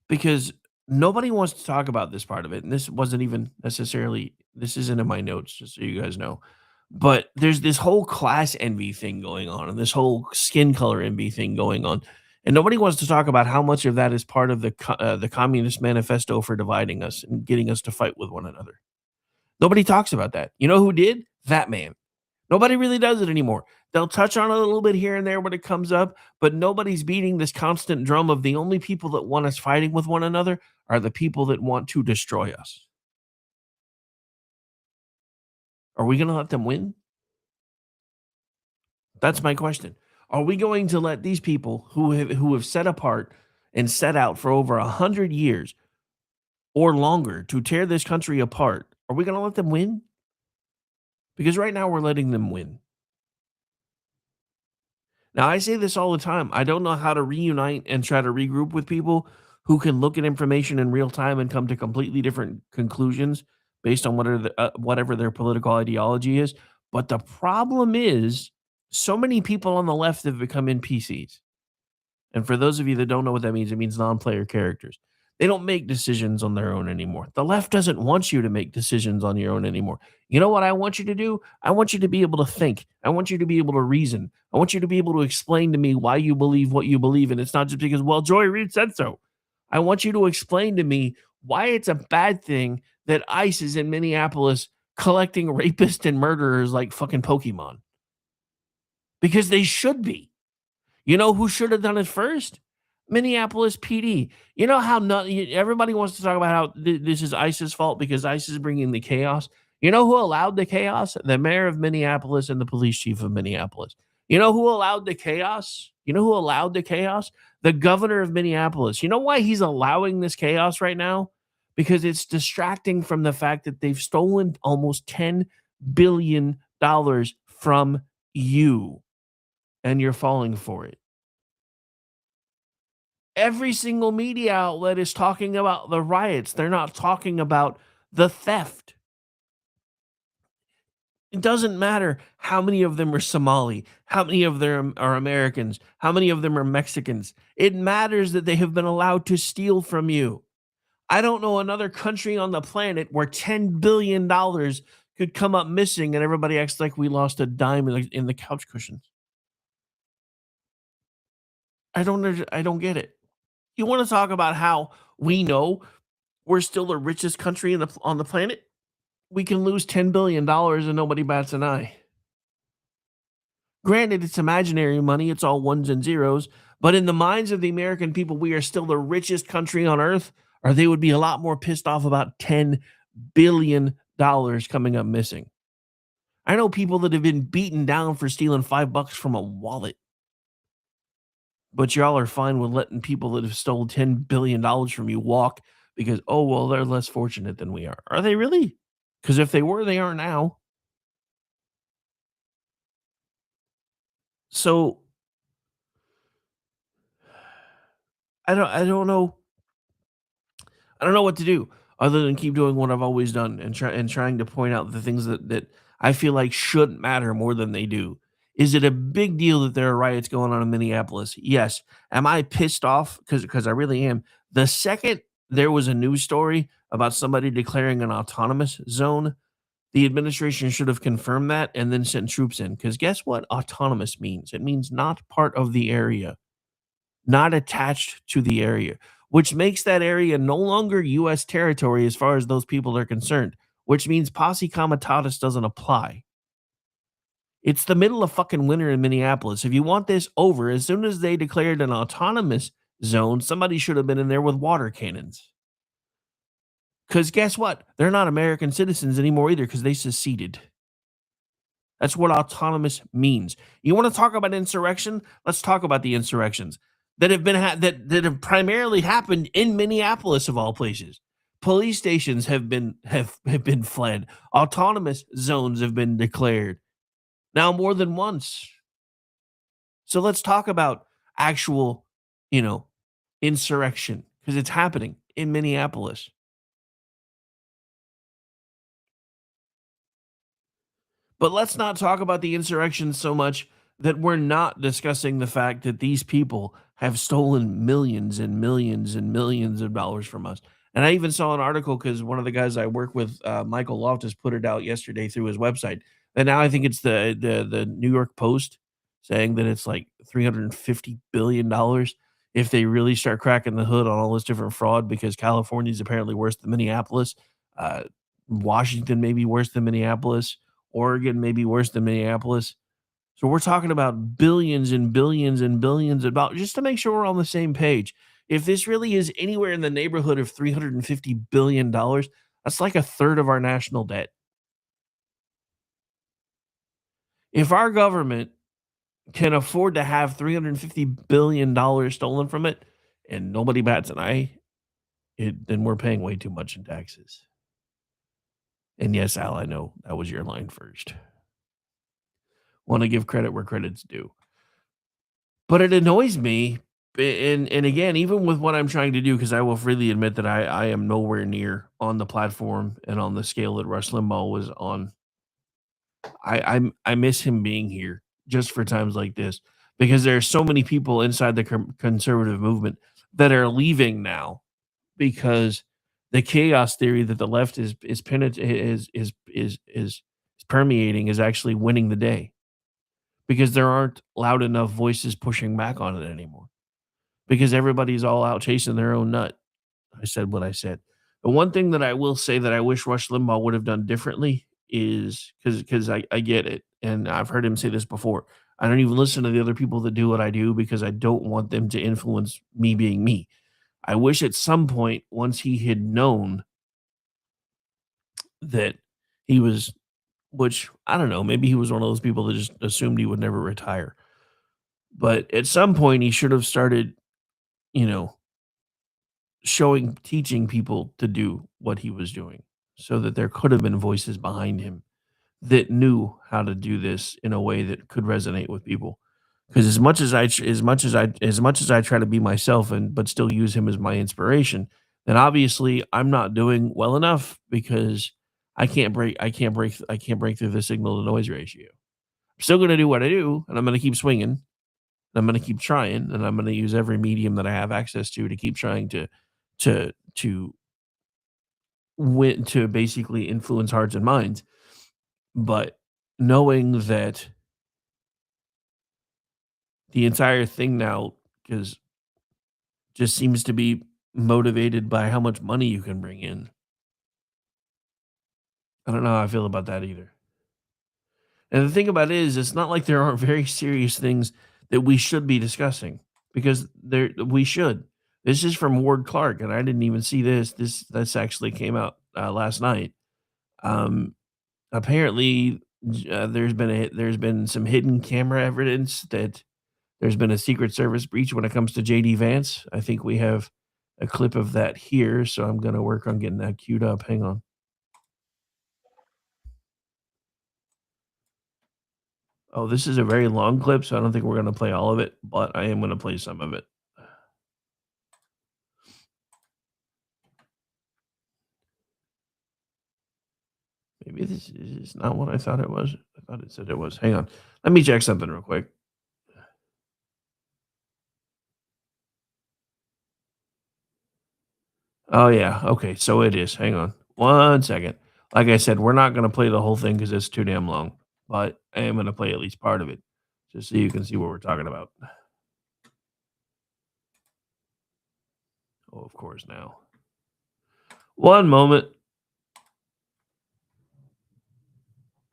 because nobody wants to talk about this part of it. And this wasn't even necessarily, this isn't in my notes, just so you guys know. But there's this whole class envy thing going on and this whole skin color envy thing going on. And nobody wants to talk about how much of that is part of the Communist Manifesto for dividing us and getting us to fight with one another. Nobody talks about that. You know who did? That man. Nobody really does it anymore. They'll touch on it a little bit here and there when it comes up, but nobody's beating this constant drum of the only people that want us fighting with one another are the people that want to destroy us. Are we going to let them win? That's my question. Are we going to let these people who have set apart and set out for over 100 years or longer to tear this country apart, are we going to let them win? Because right now we're letting them win. Now, I say this all the time. I don't know how to reunite and try to regroup with people who can look at information in real time and come to completely different conclusions based on whatever their political ideology is. But the problem is, so many people on the left have become NPCs. And for those of you that don't know what that means, it means non-player characters. They don't make decisions on their own anymore. The left doesn't want you to make decisions on your own anymore. You know what I want you to do? I want you to be able to think. I want you to be able to reason. I want you to be able to explain to me why you believe what you believe. And it's not just because, well, Joy Reid said so. I want you to explain to me why it's a bad thing that ICE is in Minneapolis collecting rapists and murderers like fucking Pokemon. Because they should be. You know who should have done it first? Minneapolis PD. You know how everybody wants to talk about how this is ICE's fault because ICE is bringing the chaos. You know who allowed the chaos? The mayor of Minneapolis and the police chief of Minneapolis. You know who allowed the chaos? You know who allowed the chaos? The governor of Minneapolis. You know why he's allowing this chaos right now? Because it's distracting from the fact that they've stolen almost $10 billion from you. And you're falling for it. Every single media outlet is talking about the riots. They're not talking about the theft. It doesn't matter how many of them are Somali, how many of them are Americans, how many of them are Mexicans. It matters that they have been allowed to steal from you. I don't know another country on the planet where $10 billion could come up missing and everybody acts like we lost a dime in the couch cushions. I don't get it. You want to talk about how we know we're still the richest country on the planet? We can lose $10 billion and nobody bats an eye. Granted, it's imaginary money. It's all ones and zeros. But in the minds of the American people, we are still the richest country on earth, or they would be a lot more pissed off about $10 billion coming up missing. I know people that have been beaten down for stealing $5 from a wallet. But y'all are fine with letting people that have stolen $10 billion from you walk because, oh, well, they're less fortunate than we are. Are they really? Because if they were, they are now. So I don't know. I don't know what to do. other than keep doing what I've always done and trying to point out the things that I feel like shouldn't matter more than they do. Is it a big deal that there are riots going on in Minneapolis? Yes. Am I pissed off? Because I really am. The second there was a news story about somebody declaring an autonomous zone, the administration should have confirmed that and then sent troops in. Because guess what autonomous means? It means not part of the area, not attached to the area, which makes that area no longer U.S. territory as far as those people are concerned, which means posse comitatus doesn't apply. It's the middle of fucking winter in Minneapolis. If you want this over, as soon as they declared an autonomous zone, somebody should have been in there with water cannons. Because guess what? They're not American citizens anymore either because they seceded. That's what autonomous means. You want to talk about insurrection? Let's talk about the insurrections that have been that have primarily happened in Minneapolis of all places. Police stations have been fled. Autonomous zones have been declared. Now more than once. So let's talk about actual, insurrection because it's happening in Minneapolis. But let's not talk about the insurrection so much that we're not discussing the fact that these people have stolen millions and millions and millions of dollars from us. And I even saw an article because one of the guys I work with, Michael Loftus, put it out yesterday through his website. And now I think it's the New York Post saying that it's like $350 billion if they really start cracking the hood on all this different fraud, because California is apparently worse than Minneapolis. Washington may be worse than Minneapolis. Oregon may be worse than Minneapolis. So we're talking about billions and billions and billions of dollars, just to make sure we're on the same page. If this really is anywhere in the neighborhood of $350 billion, that's like a third of our national debt. If our government can afford to have $350 billion stolen from it and nobody bats an eye, then we're paying way too much in taxes. And yes, Al, I know that was your line first. Want to give credit where credit's due. But it annoys me. And again, even with what I'm trying to do, because I will freely admit that I am nowhere near on the platform and on the scale that Rush Limbaugh was on. I miss him being here just for times like this, because there are so many people inside the conservative movement that are leaving now because the chaos theory that the left is permeating is actually winning the day, because there aren't loud enough voices pushing back on it anymore, because everybody's all out chasing their own nut. I said what I said. The one thing that I will say that I wish Rush Limbaugh would have done differently is because I get it, and I've heard him say this before. I don't even listen to the other people that do what I do because I don't want them to influence me being me. I wish at some point, once he had known that he was, which I don't know, maybe he was one of those people that just assumed he would never retire. But at some point, he should have started, teaching people to do what he was doing, so that there could have been voices behind him that knew how to do this in a way that could resonate with people. Because as much as I try to be myself but still use him as my inspiration, then obviously I'm not doing well enough, because I can't break through the signal to noise ratio. I'm still going to do what I do, and I'm going to keep swinging, and I'm going to keep trying, and I'm going to use every medium that I have access to keep trying to win, to basically influence hearts and minds. But knowing that the entire thing now just seems to be motivated by how much money you can bring in. I don't know how I feel about that either. And the thing about it is, it's not like there aren't very serious things that we should be discussing, because we should. This is from Ward Clark, and I didn't even see this. This actually came out last night. Apparently, there's been some hidden camera evidence that there's been a Secret Service breach when it comes to JD Vance. I think we have a clip of that here, so I'm going to work on getting that queued up. Hang on. Oh, this is a very long clip, so I don't think we're going to play all of it, but I am going to play some of it. Maybe this is not what I thought it was. I thought it said it was. Hang on. Let me check something real quick. Oh, yeah. Okay. So it is. Hang on 1 second. Like I said, we're not going to play the whole thing because it's too damn long, but I am going to play at least part of it just so you can see what we're talking about. Oh, of course, now. One moment.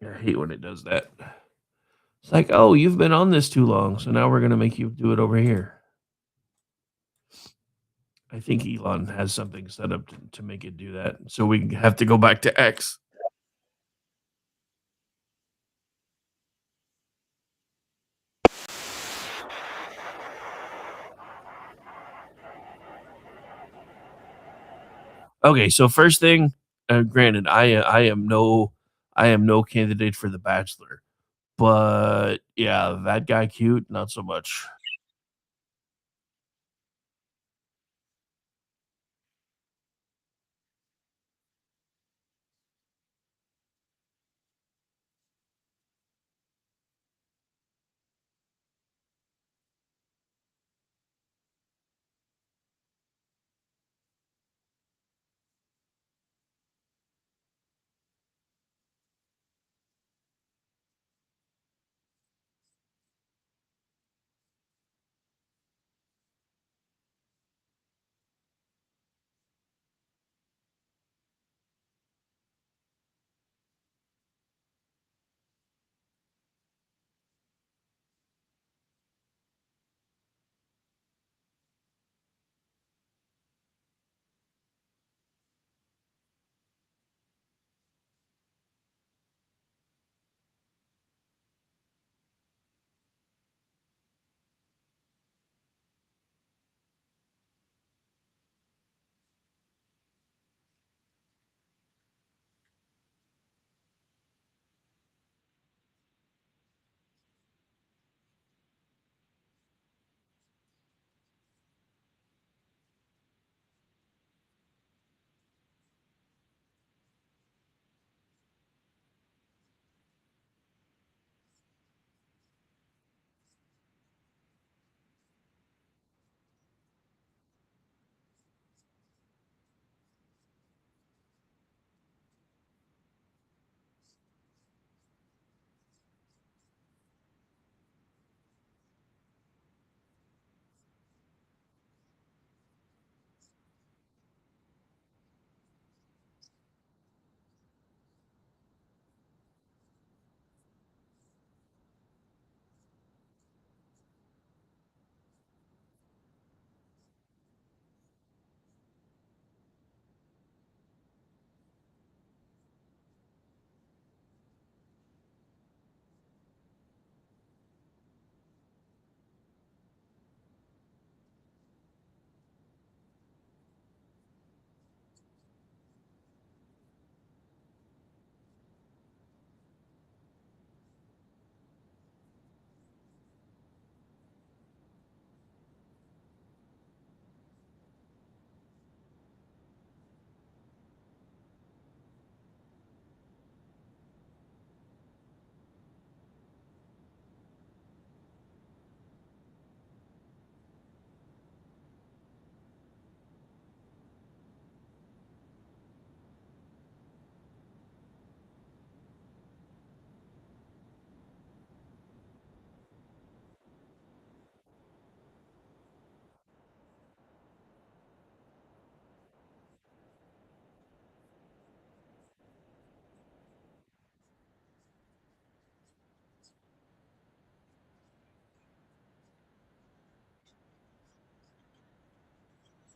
I hate when it does that. It's like, oh, you've been on this too long, so now we're going to make you do it over here. I think Elon has something set up to make it do that. So we have to go back to X. Okay, so first thing, granted, I am no candidate for the Bachelor, but yeah, that guy cute, not so much.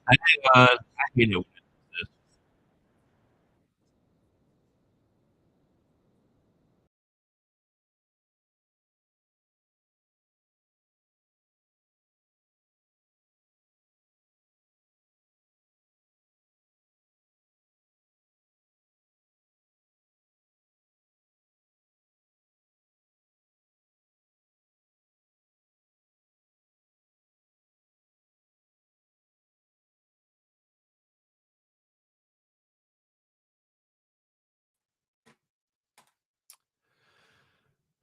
I hate it.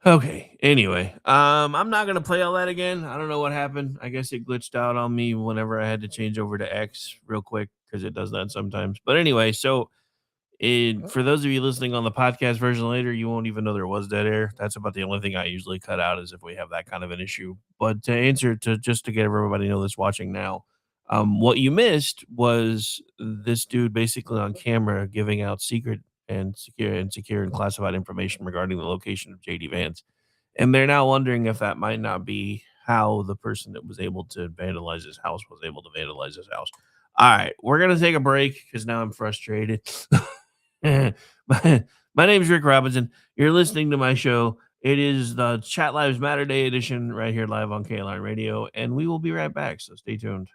Okay. Anyway, I'm not gonna play all that again. I don't know what happened. I guess it glitched out on me whenever I had to change over to X real quick because it does that sometimes. But anyway, so for those of you listening on the podcast version later, you won't even know there was dead air. That's about the only thing I usually cut out is if we have that kind of an issue. But to answer to just to get everybody to know that's watching now, what you missed was this dude basically on camera giving out secret and secure and classified information regarding the location of JD Vance. And they're now wondering if that might not be how the person that was able to vandalize his house was able to vandalize his house. All right, we're gonna take a break because now I'm frustrated. my, my name is Rick Robinson. You're listening to my show. It is the Chat Lives Matter Day edition right here live on KLR Radio, and we will be right back. So stay tuned.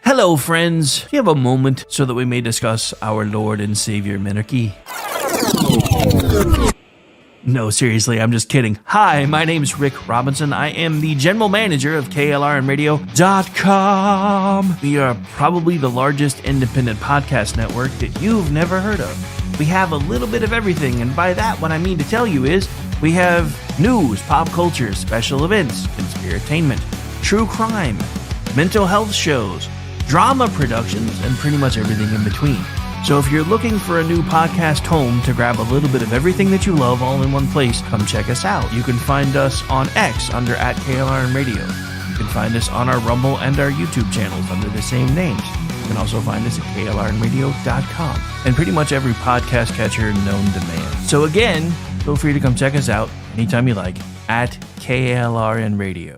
Hello, friends. Do you have a moment so that we may discuss our Lord and Savior Minarchy? No, seriously, I'm just kidding. Hi, my name's Rick Robinson. I am the general manager of KLRNradio.com. We are probably the largest independent podcast network that you've never heard of. We have a little bit of everything, and by that, what I mean to tell you is we have news, pop culture, special events, conspiratainment, true crime, mental health shows, drama productions, and pretty much everything in between. So if you're looking for a new podcast home to grab a little bit of everything that you love all in one place, come check us out. You can find us on X under @KLRNradio. You can find us on our Rumble and our YouTube channels under the same names. You can also find us at KLRNradio.com and pretty much every podcast catcher known to man. So again, feel free to come check us out anytime you like at KLRNradio.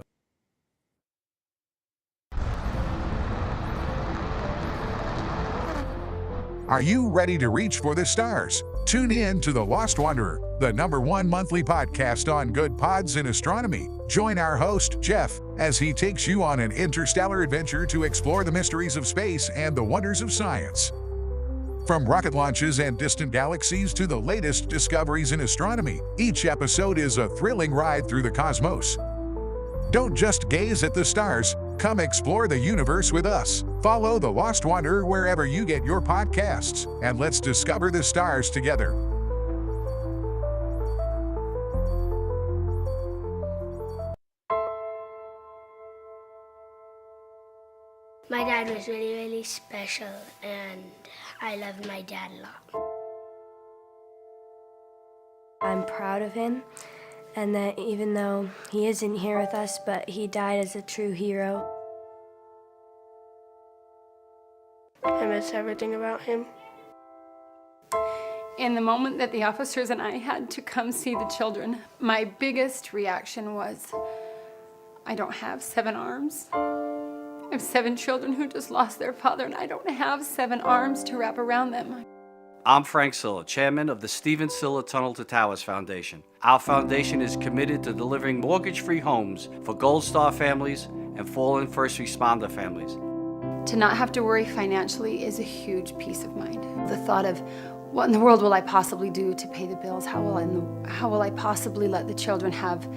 Are you ready to reach for the stars? Tune in to The Lost Wanderer, the #1 monthly podcast on good pods in astronomy. Join our host, Jeff, as he takes you on an interstellar adventure to explore the mysteries of space and the wonders of science. From rocket launches and distant galaxies to the latest discoveries in astronomy, each episode is a thrilling ride through the cosmos. Don't just gaze at the stars, come explore the universe with us. Follow The Lost Wanderer wherever you get your podcasts, and let's discover the stars together. My dad was really, really special, and I loved my dad a lot. I'm proud of him, and that even though he isn't here with us, but he died as a true hero. I miss everything about him. In the moment that the officers and I had to come see the children, my biggest reaction was, I don't have 7 arms. I have 7 children who just lost their father, and I don't have 7 arms to wrap around them. I'm Frank Silla, chairman of the Stephen Silla Tunnel to Towers Foundation. Our foundation is committed to delivering mortgage-free homes for Gold Star families and fallen first responder families. To not have to worry financially is a huge peace of mind. The thought of, what in the world will I possibly do to pay the bills? How will I possibly let the children have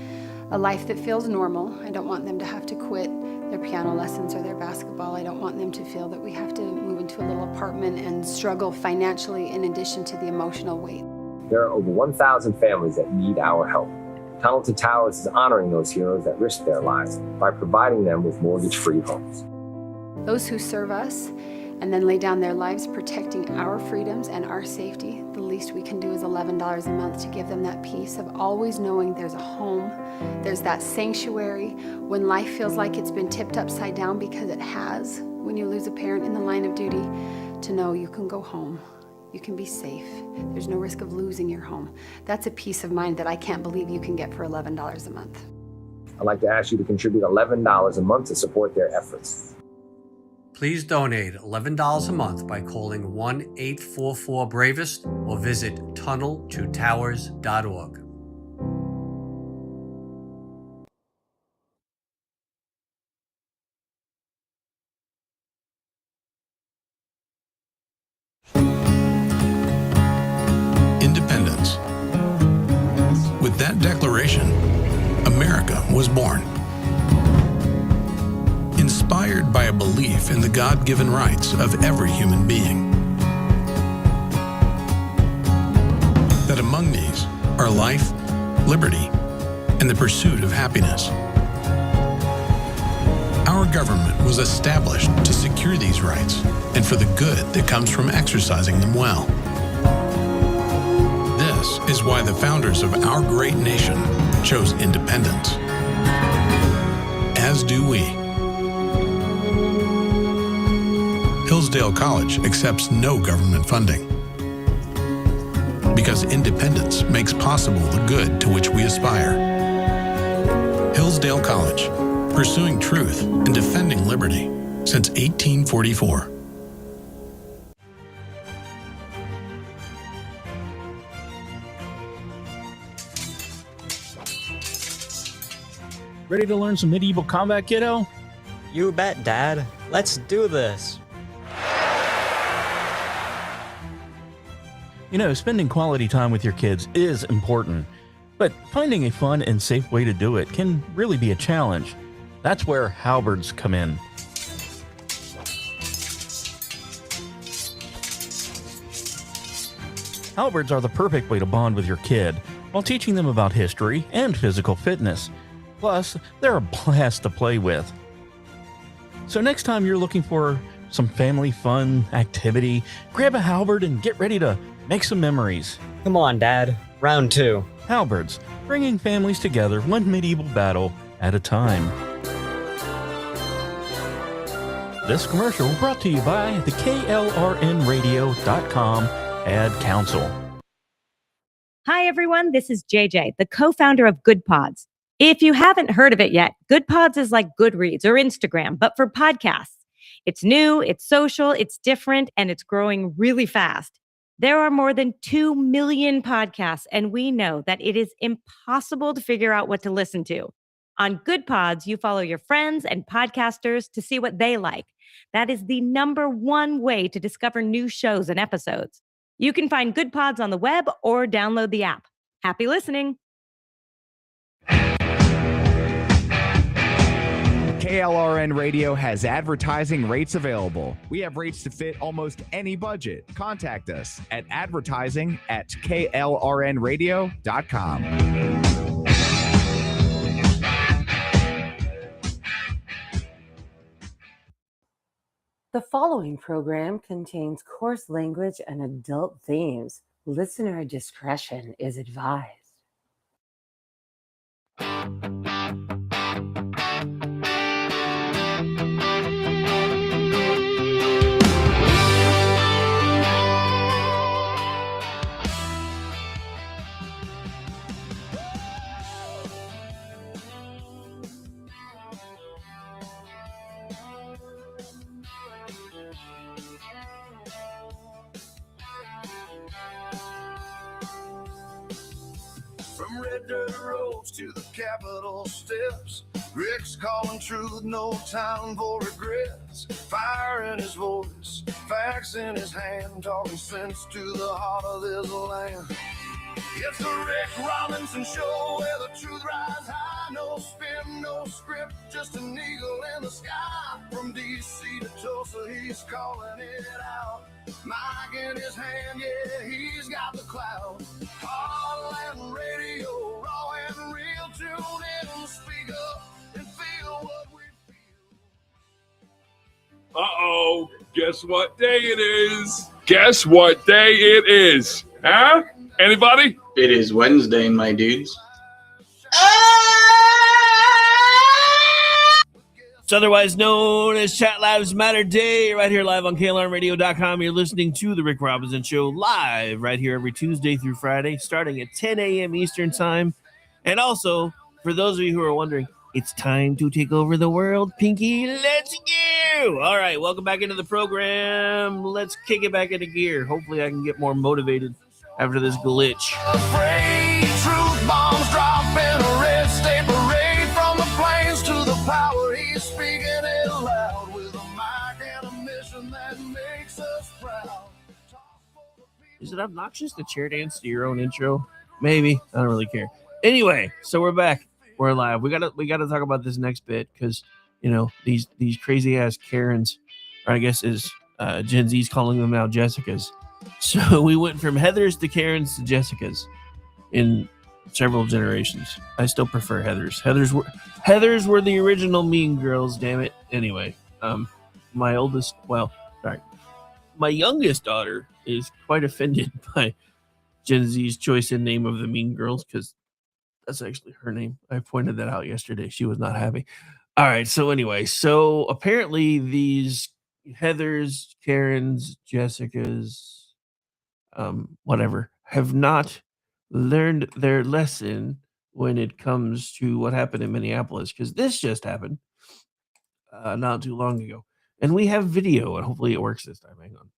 a life that feels normal? I don't want them to have to quit their piano lessons or their basketball. I don't want them to feel that we have to move into a little apartment and struggle financially in addition to the emotional weight. There are over 1,000 families that need our help. Tunnel to Towers is honoring those heroes that risked their lives by providing them with mortgage-free homes. Those who serve us and then lay down their lives protecting our freedoms and our safety, the least we can do is $11 a month to give them that peace of always knowing there's a home, there's that sanctuary when life feels like it's been tipped upside down, because it has when you lose a parent in the line of duty, to know you can go home. You can be safe. There's no risk of losing your home. That's a peace of mind that I can't believe you can get for $11 a month. I'd like to ask you to contribute $11 a month to support their efforts. Please donate $11 a month by calling 1-844-BRAVEST or visit tunnel2towers.org. Independence. With that declaration, America was born. Inspired by a belief in the God-given rights of every human being. That among these are life, liberty, and the pursuit of happiness. Our government was established to secure these rights and for the good that comes from exercising them well. This is why the founders of our great nation chose independence. As do we. Hillsdale College accepts no government funding. Because independence makes possible the good to which we aspire. Hillsdale College, pursuing truth and defending liberty since 1844. Ready to learn some medieval combat, kiddo? You bet, Dad. Let's do this. You know, spending quality time with your kids is important, but finding a fun and safe way to do it can really be a challenge. That's where halberds come in. Halberds are the perfect way to bond with your kid while teaching them about history and physical fitness. Plus, they're a blast to play with. So next time you're looking for some family fun activity, grab a halberd and get ready to make some memories. Come on, Dad. Round 2. Halberds, bringing families together one medieval battle at a time. This commercial brought to you by the KLRNradio.com Ad Council. Hi, everyone. This is JJ, the co-founder of Good Pods. If you haven't heard of it yet, Good Pods is like Goodreads or Instagram, but for podcasts. It's new, it's social, it's different, and it's growing really fast. There are more than 2 million podcasts, and we know that it is impossible to figure out what to listen to. On Good Pods, you follow your friends and podcasters to see what they like. That is the #1 way to discover new shows and episodes. You can find Good Pods on the web or download the app. Happy listening. KLRN Radio has advertising rates available. We have rates to fit almost any budget. Contact us at advertising@klrnradio.com. The following program contains coarse language and adult themes. Listener discretion is advised. From red dirt roads to the Capitol steps, Rick's calling truth, no time for regrets. Fire in his voice, facts in his hand, talking sense to the heart of this land. It's the Rick Robinson Show, where the truth rides high. No spin, no script, just an eagle in the sky. From D.C. to Tulsa, he's calling it out. Mic in his hand, yeah, he's got the clout. Heartland Radio, raw and real. Tune in and speak up and feel what we feel. Uh-oh, guess what day it is? Guess what day it is? Huh? Anybody? It is Wednesday, my dudes. It's otherwise known as Chat Lives Matter Day, right here live on KLRnradio.com. You're listening to The Rick Robinson Show live right here every Tuesday through Friday, starting at 10 a.m. Eastern Time. And also, for those of you who are wondering, it's time to take over the world, Pinky. Let's go! All right, welcome back into the program. Let's kick it back into gear. Hopefully I can get more motivated after this glitch. Afraid, truth bombs drop in a red state parade. From the plains to the power, he's speaking it loud with a mic and a mission that makes us proud. Is it obnoxious to chair dance to your own intro? Maybe. I don't really care. Anyway, so we're back. We're live. We gotta talk about this next bit because these crazy ass Karens, or I guess is Gen Z's calling them now Jessicas. So we went from Heathers to Karens to Jessicas in several generations. I still prefer Heathers. Heathers were the original Mean Girls. Damn it. Anyway, my youngest daughter is quite offended by Gen Z's choice and name of the Mean Girls because that's actually her name. I pointed that out yesterday. She was not happy. All right. So anyway, apparently these Heathers, Karens, Jessicas, whatever, have not learned their lesson when it comes to what happened in Minneapolis, because this just happened not too long ago. And we have video, and hopefully it works this time. Hang on.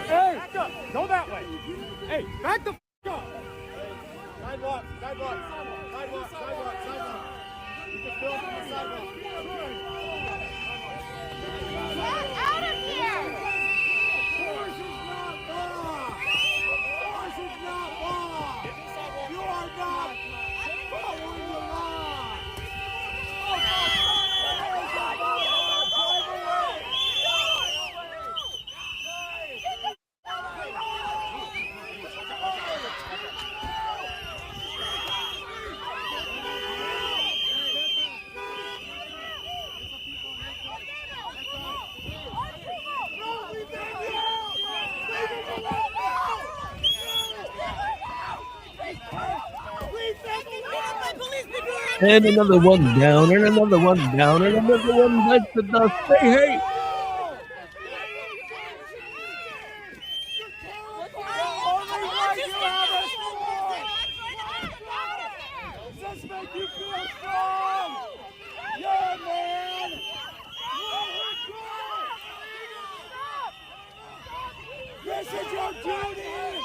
Hey, go that way. Hey, back the f up. Sidewalk. You can film from the sidewalk. Get out of here! Force is not law. Force is not law. You are not following the law. And another one down, and another one down, and another one bites the dust. Hey! Does this make you feel strong? Yeah, man! This is your duty!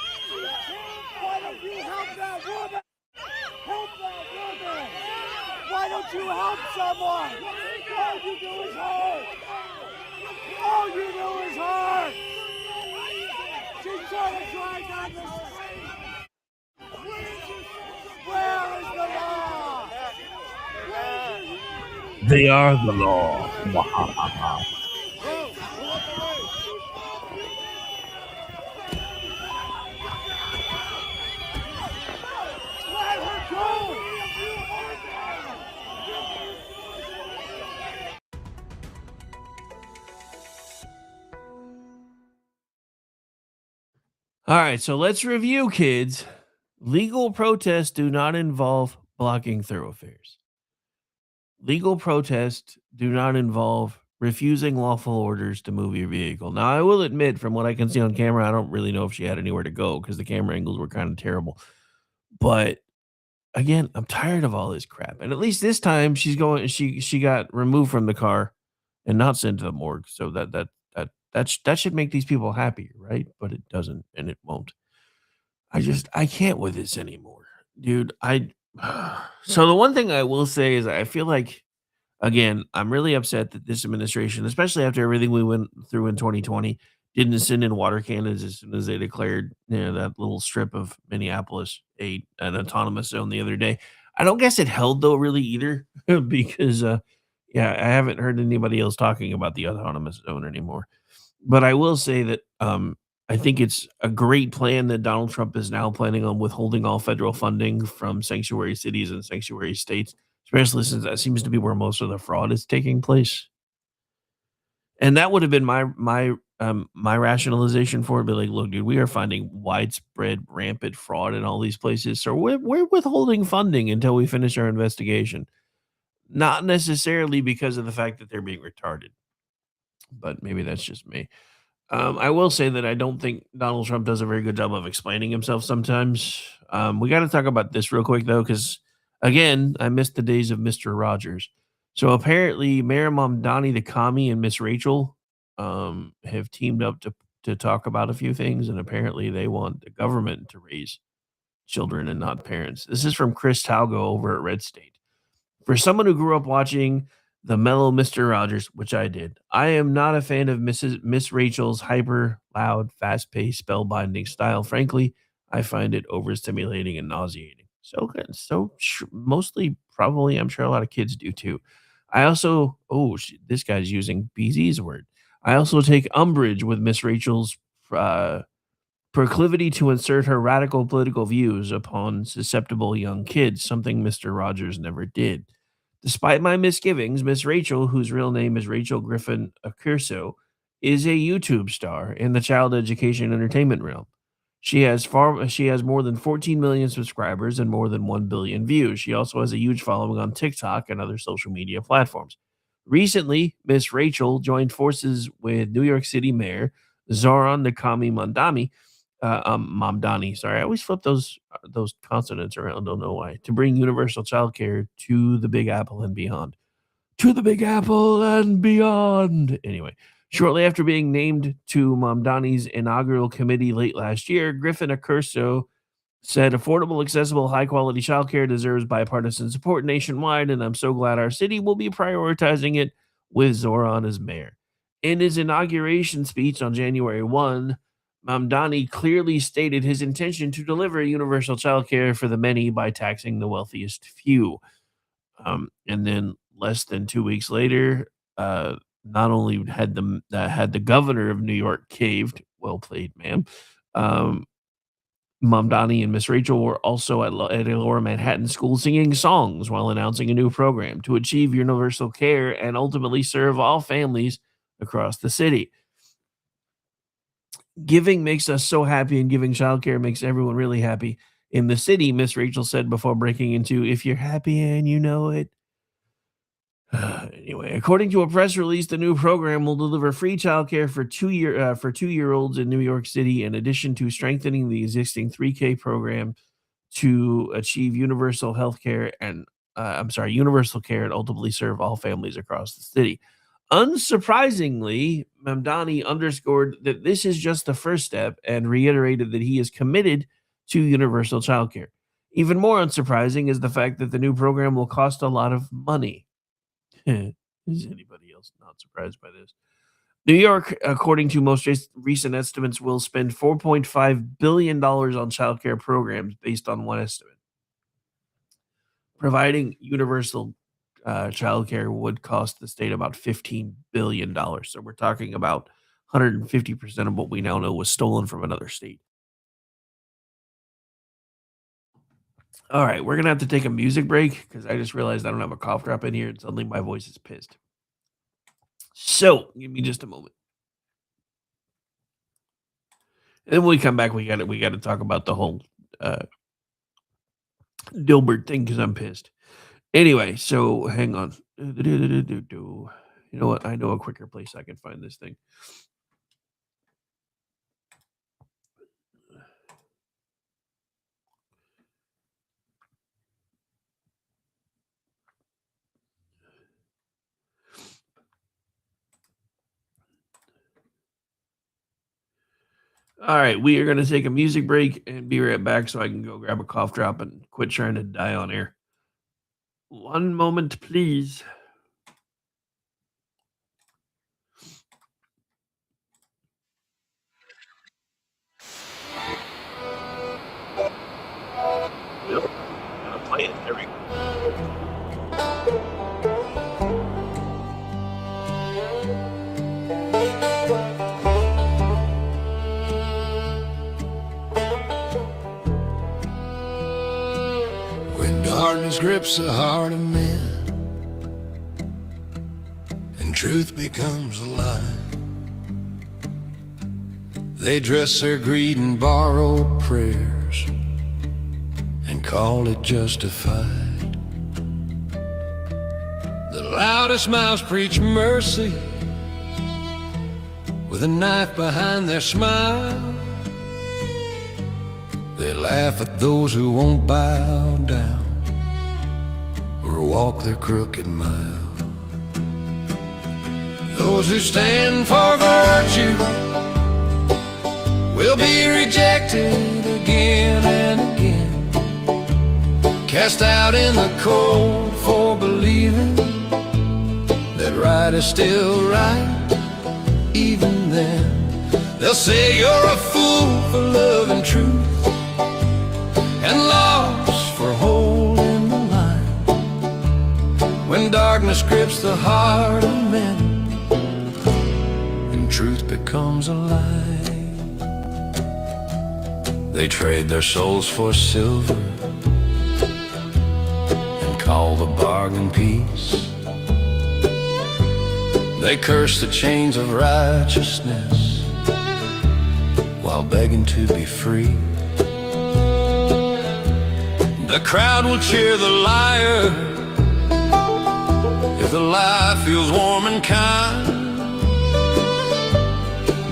Why don't you help that woman? Help that woman! Why don't you help someone? All you do is hurt! All you do is hurt! She's trying to drive down the street! Where is the law? They are the law. Let her go! All right, so let's review, kids. Legal protests do not involve blocking thoroughfares. Legal protests do not involve refusing lawful orders to move your vehicle. Now, I will admit, from what I can see on camera, I don't really know if she had anywhere to go because the camera angles were kind of terrible. But again, I'm tired of all this crap. And at least this time, she got removed from the car and not sent to the morgue. So that should make these people happier, right? But it doesn't, and it won't. I can't with this anymore, dude. So the one thing I will say is I feel like, again, I'm really upset that this administration, especially after everything we went through in 2020, didn't send in water cannons as soon as they declared that little strip of Minneapolis an autonomous zone the other day. I don't guess it held though really either because I haven't heard anybody else talking about the autonomous zone anymore. But I will say that I think it's a great plan that Donald Trump is now planning on withholding all federal funding from sanctuary cities and sanctuary states, especially since that seems to be where most of the fraud is taking place. And that would have been my rationalization for it. Be like, look, dude, we are finding widespread, rampant fraud in all these places, so we're withholding funding until we finish our investigation. Not necessarily because of the fact that they're being retarded, but maybe that's just me. I will say that I don't think Donald Trump does a very good job of explaining himself sometimes. We got to talk about this real quick, though, because, again, I missed the days of Mr. Rogers. So apparently, Mayor Mamdani the Commie and Miss Rachel have teamed up to talk about a few things, and apparently they want the government to raise children and not parents. This is from Chris Talgo over at Red State. For someone who grew up watching the mellow Mr. Rogers, which I did, I am not a fan of Miss Rachel's hyper loud, fast paced, spellbinding style. Frankly, I find it overstimulating and nauseating. So good. Mostly, probably, I'm sure a lot of kids do too. I also, this guy's using BZ's word. I also take umbrage with Miss Rachel's proclivity to insert her radical political views upon susceptible young kids, something Mr. Rogers never did. Despite my misgivings, Miss Rachel, whose real name is Rachel Griffin Accurso, is a YouTube star in the child education entertainment realm. She has more than 14 million subscribers and more than 1 billion views. She also has a huge following on TikTok and other social media platforms. Recently, Miss Rachel joined forces with New York City Mayor Zoran Mamdani. Sorry, I always flip those consonants around. Don't know why. To bring universal childcare to the Big Apple and beyond. To the Big Apple and beyond. Anyway, shortly after being named to Mamdani's inaugural committee late last year, Griffin Accurso said affordable, accessible, high-quality childcare deserves bipartisan support nationwide, and I'm so glad our city will be prioritizing it with Zoran as mayor. In his inauguration speech on January 1, Mamdani clearly stated his intention to deliver universal childcare for the many by taxing the wealthiest few. And then less than 2 weeks later, not only had the governor of New York caved, well played, ma'am, Mamdani and Miss Rachel were also at a Lower Manhattan school singing songs while announcing a new program to achieve universal care and ultimately serve all families across the city. Giving makes us so happy, and giving childcare makes everyone really happy in the city, Miss Rachel said before breaking into "If you're happy and you know it." Anyway, according to a press release, the new program will deliver free childcare for 2-year-olds in New York City, in addition to strengthening the existing 3K program to achieve universal care and ultimately serve all families across the city. Unsurprisingly, Mamdani underscored that this is just the first step and reiterated that he is committed to universal childcare. Even more unsurprising is the fact that the new program will cost a lot of money. Is anybody else not surprised by this? New York, according to most recent estimates, will spend $4.5 billion on childcare programs based on one estimate. Providing universal childcare would cost the state about $15 billion. So we're talking about 150% of what we now know was stolen from another state. All right, we're going to have to take a music break because I just realized I don't have a cough drop in here and suddenly my voice is pissed. So give me just a moment. And then when we come back, we got to talk about the whole Dilbert thing because I'm pissed. Anyway, so hang on. You know what? I know a quicker place I can find this thing. All right, we are going to take a music break and be right back so I can go grab a cough drop and quit trying to die on air. One moment, please. Yep, gotta play it. There we go. darkness grips the heart of men, and truth becomes a lie. They dress their greed in borrowed prayers and call it justified. The loudest mouths preach mercy with a knife behind their smile. They laugh at those who won't bow down or walk their crooked mile. Those who stand for virtue will be rejected again and again, cast out in the cold for believing that right is still right. Even then, they'll say you're a fool for loving truth and lost for holding the line. When darkness grips the heart of men and truth becomes a lie, they trade their souls for silver and call the bargain peace. They curse the chains of righteousness while begging to be free. The crowd will cheer the liar if the lie feels warm and kind,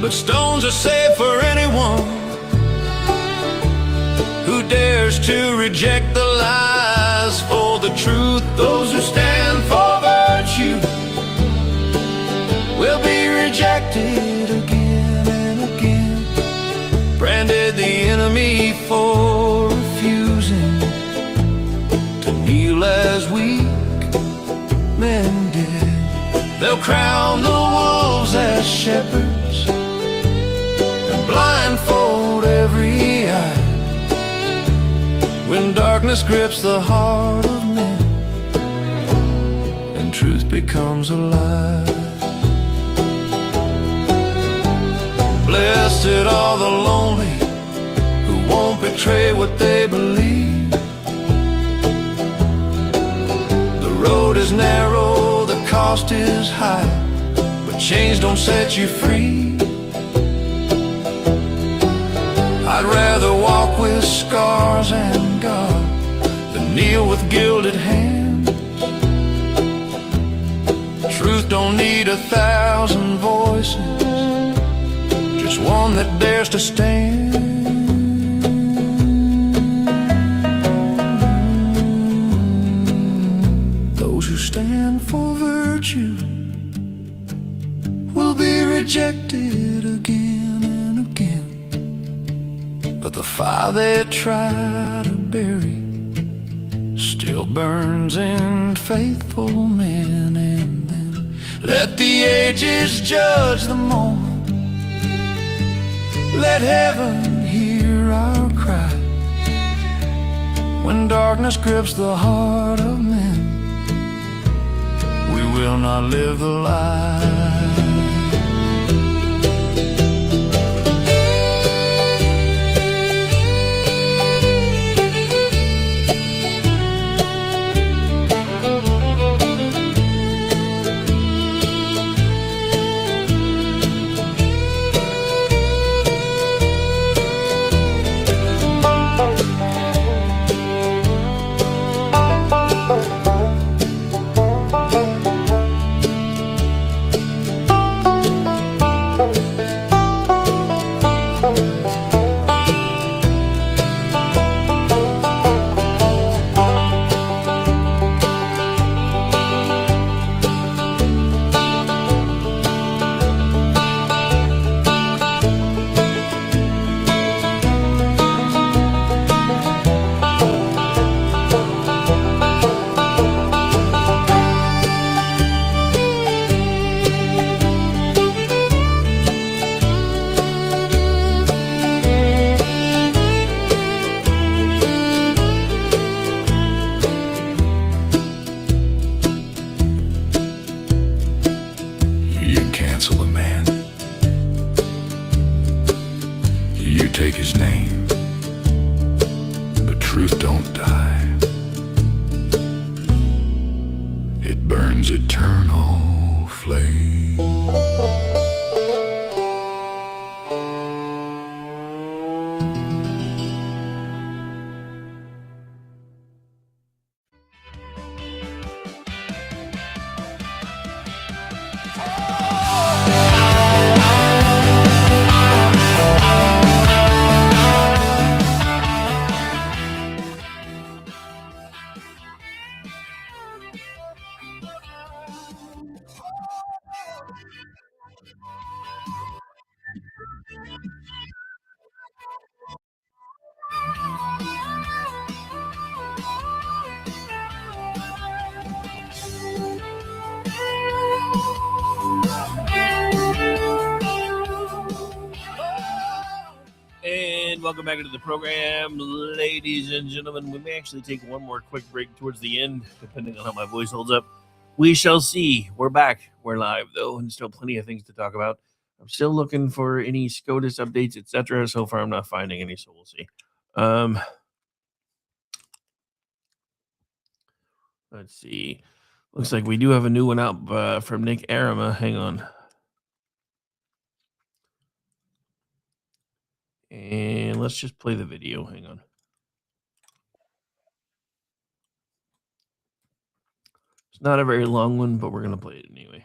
but stones are safe for anyone who dares to reject the lies for the truth. Those who stand for virtue will be rejected again and again, branded the enemy for refusing to kneel as weak men did. They'll crown the wolves as shepherds and blindfold every eye. When darkness grips the heart of men and truth becomes a lie. Blessed are the lonely who won't betray what they believe. The road is narrow, the cost is high, but chains don't set you free. I'd rather walk with scars and God than kneel with gilded hands. Truth don't need 1,000 voices, just one that dares to stand. Those who stand for virtue will be rejected again and again, but the fire they try to bury still burns in faithful men. And then let the ages judge the moment. Let heaven hear our cry. When darkness grips the heart of men, we will not live the lie. Take his name, but truth don't die. burns eternal flame. And welcome back into the program, ladies and gentlemen. We may actually take one more quick break towards the end, depending on how my voice holds up. We shall see. We're back. We're live, though, and still plenty of things to talk about. I'm still looking for any SCOTUS updates, etc. So far, I'm not finding any, so we'll see. Let's see. Looks like we do have a new one out from Nick Arama. Hang on. And let's just play the video. Hang on. It's not a very long one, but we're going to play it anyway.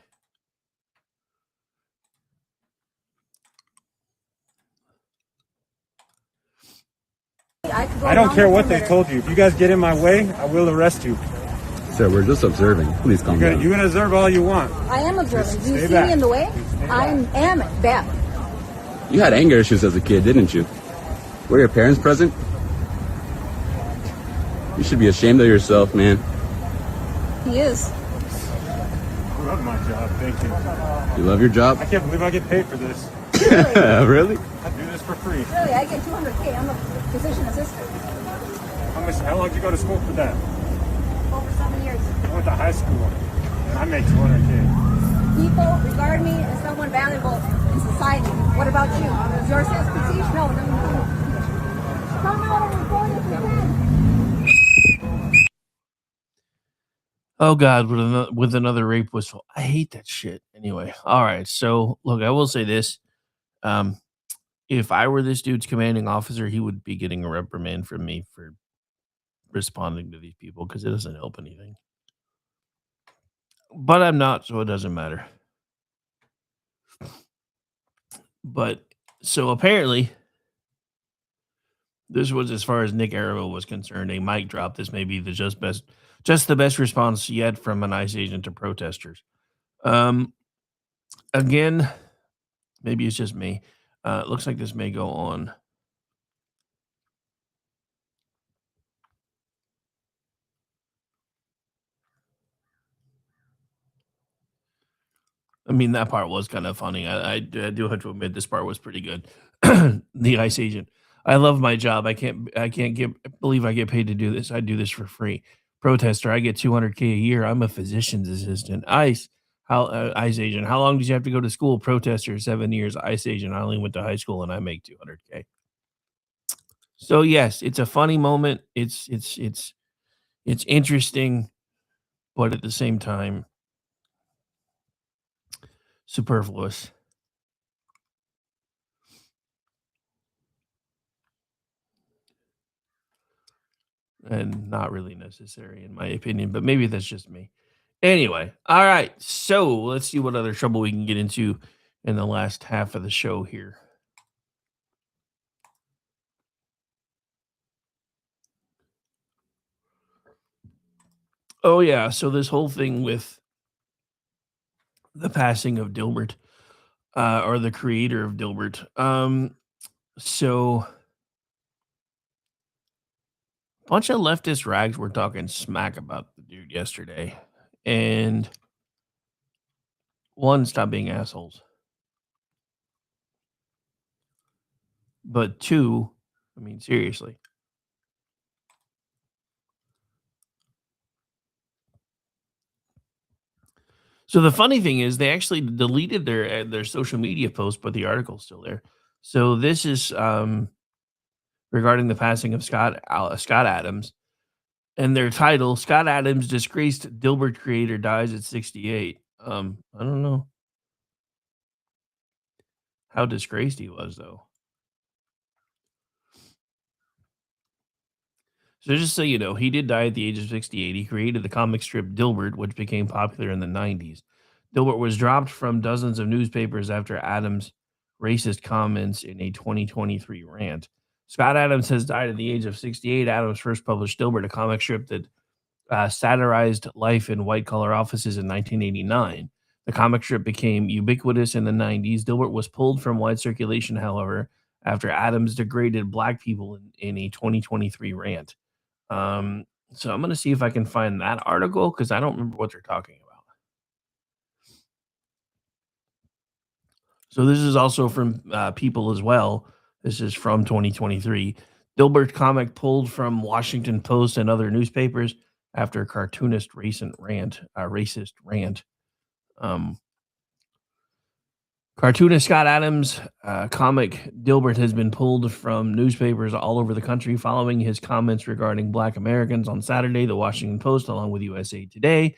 I don't care what they told you. If you guys get in my way, I will arrest you. Sir, we're just observing. Please calm down. You can observe all you want. I am observing. Do you Stay see back. me in the way? I am bad. You had anger issues as a kid, didn't you? Were your parents present? You should be ashamed of yourself, man. He is. I love my job. Thank you. You love your job? I can't believe I get paid for this. Really? I do this for free. Really, I get $200K. I'm a physician assistant. How long did you go to school for that? Over 7 years. I went to high school, and I make $200K. People regard me as someone valuable in society. What about you? Is yours says prestige? No, it doesn't. Come out and report if you can. Oh God, with another rape whistle. I hate that shit. Anyway, all right. So look, I will say this: if I were this dude's commanding officer, he would be getting a reprimand from me for responding to these people because it doesn't help anything. But I'm not, so it doesn't matter. But so apparently, this was, as far as Nick Arama was concerned, a mic drop. This may be the just the best response yet from an ICE agent to protesters. Again, maybe it's just me. It looks like this may go on. I mean, that part was kind of funny. I do have to admit this part was pretty good. The ICE agent. I love my job. I can't believe I get paid to do this. I do this for free. Protester. I get $200K a year. I'm a physician's assistant. ICE agent. How long did you have to go to school? Protester. 7 years. ICE agent. I only went to high school and I make $200K. So yes, it's a funny moment. It's interesting, but at the same time, superfluous. And not really necessary, in my opinion, but maybe that's just me. Anyway, all right. So let's see what other trouble we can get into in the last half of the show here. Oh, yeah. So this whole thing with the passing of Dilbert, or the creator of Dilbert. So a bunch of leftist rags were talking smack about the dude yesterday. And one, stop being assholes. But two, I mean, seriously. So the funny thing is they actually deleted their social media post, but the article's still there. So this is regarding the passing of Scott Adams. And their title, Scott Adams, disgraced Dilbert creator, dies at 68. I don't know how disgraced he was, though. So just so you know, he did die at the age of 68. He created the comic strip Dilbert, which became popular in the 90s. Dilbert was dropped from dozens of newspapers after Adams' racist comments in a 2023 rant. Scott Adams has died at the age of 68. Adams first published Dilbert, a comic strip that satirized life in white-collar offices in 1989. The comic strip became ubiquitous in the 90s. Dilbert was pulled from wide circulation, however, after Adams degraded black people in a 2023 rant. So I'm going to see if I can find that article because I don't remember what they're talking about. So this is also from People as well. This is from 2023. Dilbert comic pulled from Washington Post and other newspapers after cartoonist racist rant. Cartoonist Scott Adams' comic Dilbert has been pulled from newspapers all over the country following his comments regarding Black Americans on Saturday. The Washington Post, along with USA Today,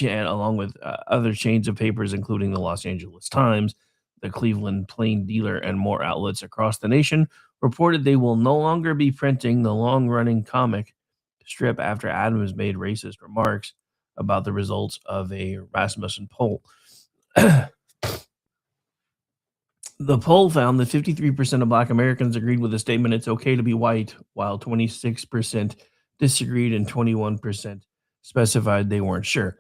along with other chains of papers, including the Los Angeles Times, the Cleveland Plain Dealer, and more outlets across the nation, reported they will no longer be printing the long-running comic strip after Adams made racist remarks about the results of a Rasmussen poll. The poll found that 53% of Black Americans agreed with the statement, "It's okay to be white," while 26% disagreed and 21% specified they weren't sure.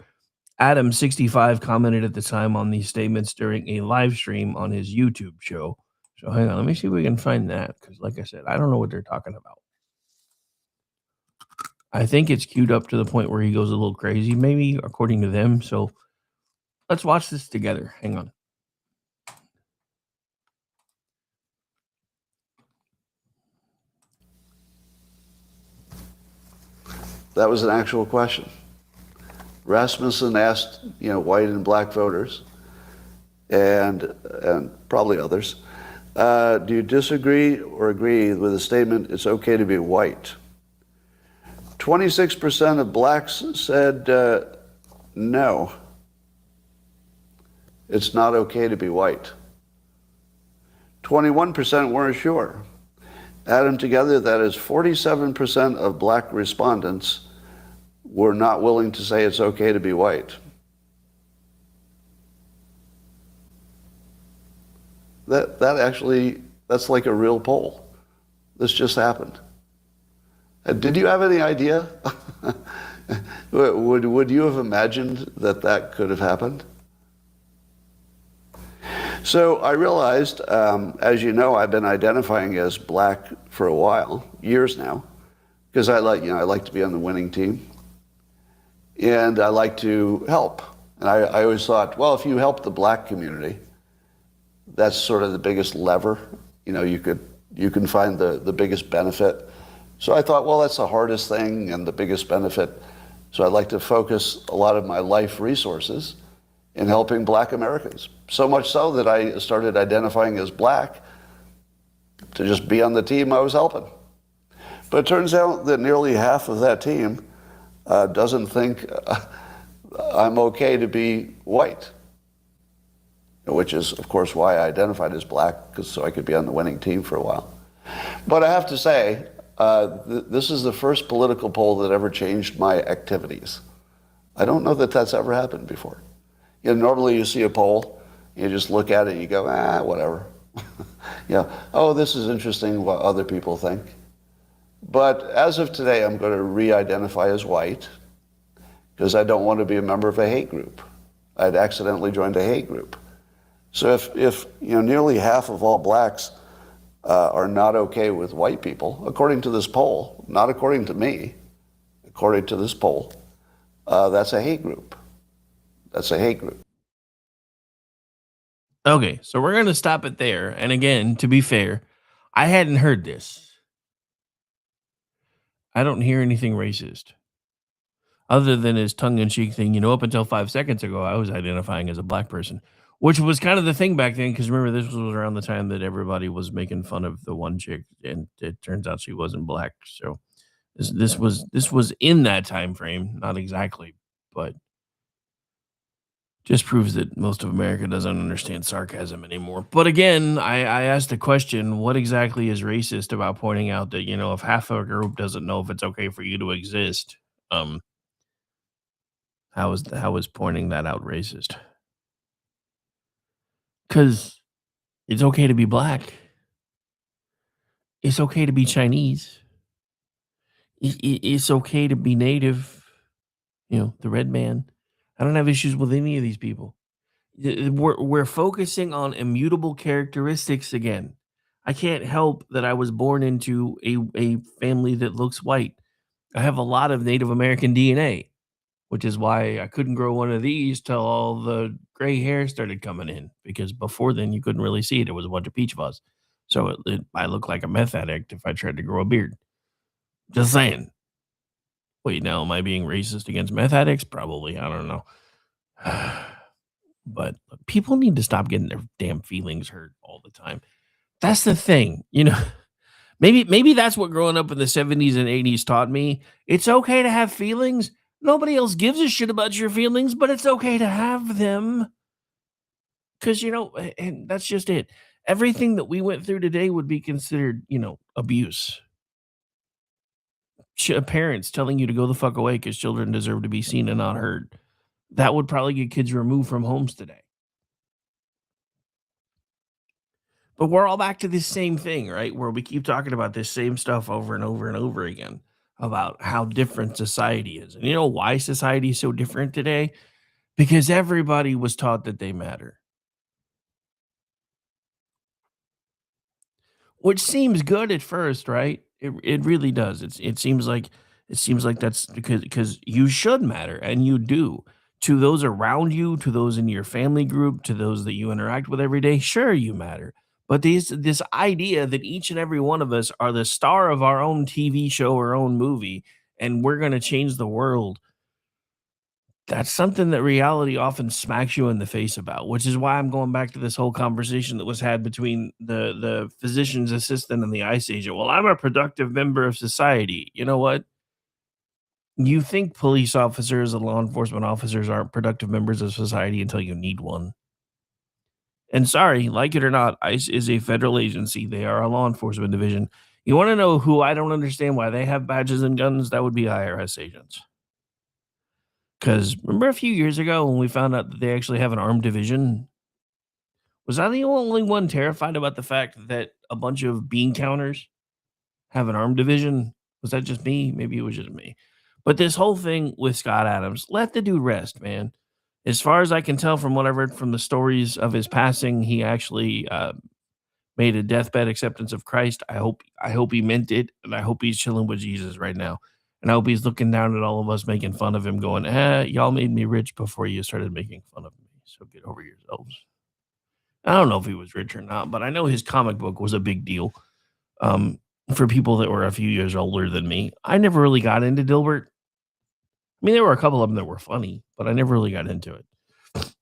Adams, 65, commented at the time on these statements during a live stream on his YouTube show. So hang on, let me see if we can find that, because like I said, I don't know what they're talking about. I think it's queued up to the point where he goes a little crazy, maybe, according to them. So let's watch this together. Hang on. That was an actual question. Rasmussen asked, white and black voters, and probably others, do you disagree or agree with the statement, "It's okay to be white"? 26% of blacks said no. It's not okay to be white. 21% weren't sure. Add them together, that is 47% of black respondents were not willing to say it's okay to be white. That's like a real poll. This just happened. Did you have any idea? Would you have imagined that could have happened? So I realized, as you know, I've been identifying as black for a while, years now, because I like to be on the winning team, and I like to help. And I always thought, well, if you help the black community, that's sort of the biggest lever. You can find the biggest benefit. So I thought, well, that's the hardest thing and the biggest benefit. So I'd like to focus a lot of my life resources in helping black Americans. So much so that I started identifying as black to just be on the team I was helping. But it turns out that nearly half of that team doesn't think I'm okay to be white, which is, of course, why I identified as black, so I could be on the winning team for a while. But I have to say, this is the first political poll that ever changed my activities. I don't know that that's ever happened before. Normally you see a poll, you just look at it and you go, whatever. Oh, this is interesting what other people think. But as of today, I'm going to re-identify as white because I don't want to be a member of a hate group. I'd accidentally joined a hate group. So if nearly half of all blacks are not okay with white people, according to this poll, not according to me, according to this poll, that's a hate group. That's a hate group. Okay, so we're going to stop it there. And again, to be fair, I hadn't heard this. I don't hear anything racist other than his tongue-in-cheek thing. Up until 5 seconds ago, I was identifying as a black person, which was kind of the thing back then. Because remember, this was around the time that everybody was making fun of the one chick, and it turns out she wasn't black. So This was in that time frame, not exactly, but just proves that most of America doesn't understand sarcasm anymore. But again, I asked the question, what exactly is racist about pointing out that, if half of a group doesn't know if it's okay for you to exist, how is pointing that out racist? Because it's okay to be black. It's okay to be Chinese. It's okay to be native, the red man. I don't have issues with any of these people. We're focusing on immutable characteristics again. I can't help that I was born into a family that looks white. I have a lot of Native American DNA, which is why I couldn't grow one of these till all the gray hair started coming in, because before then you couldn't really see it. It was a bunch of peach fuzz. So I look like a meth addict if I tried to grow a beard. Just saying. Wait, now am I being racist against meth addicts? Probably. I don't know. But people need to stop getting their damn feelings hurt all the time. That's the thing, Maybe that's what growing up in the 70s and 80s taught me. It's okay to have feelings. Nobody else gives a shit about your feelings, but it's okay to have them. Because, and that's just it. Everything that we went through today would be considered, abuse. Parents telling you to go the fuck away because children deserve to be seen and not heard. That would probably get kids removed from homes today. But we're all back to this same thing, right? Where we keep talking about this same stuff over and over and over again about how different society is. And you know why society is so different today? Because everybody was taught that they matter. Which seems good at first, right? It really does. It seems like that's because you should matter, and you do, to those around you, to those in your family group, to those that you interact with every day. Sure, you matter. But this idea that each and every one of us are the star of our own TV show or own movie, and we're going to change the world, that's something that reality often smacks you in the face about, which is why I'm going back to this whole conversation that was had between the physician's assistant and the ICE agent. Well, I'm a productive member of society. You know what? You think police officers and law enforcement officers aren't productive members of society until you need one. And sorry, like it or not, ICE is a federal agency. They are a law enforcement division. You want to know who I don't understand why they have badges and guns? That would be IRS agents. Because remember a few years ago when we found out that they actually have an armed division? Was I the only one terrified about the fact that a bunch of bean counters have an armed division? Was that just me? Maybe it was just me. But this whole thing with Scott Adams, let the dude rest, man. As far as I can tell from what I've read from the stories of his passing, he actually made a deathbed acceptance of Christ. I hope he meant it, and I hope he's chilling with Jesus right now. And I hope he's looking down at all of us making fun of him, going, y'all made me rich before you started making fun of me, so get over yourselves. I don't know if he was rich or not, but I know his comic book was a big deal for people that were a few years older than me. I never really got into Dilbert. I mean, there were a couple of them that were funny, but I never really got into it.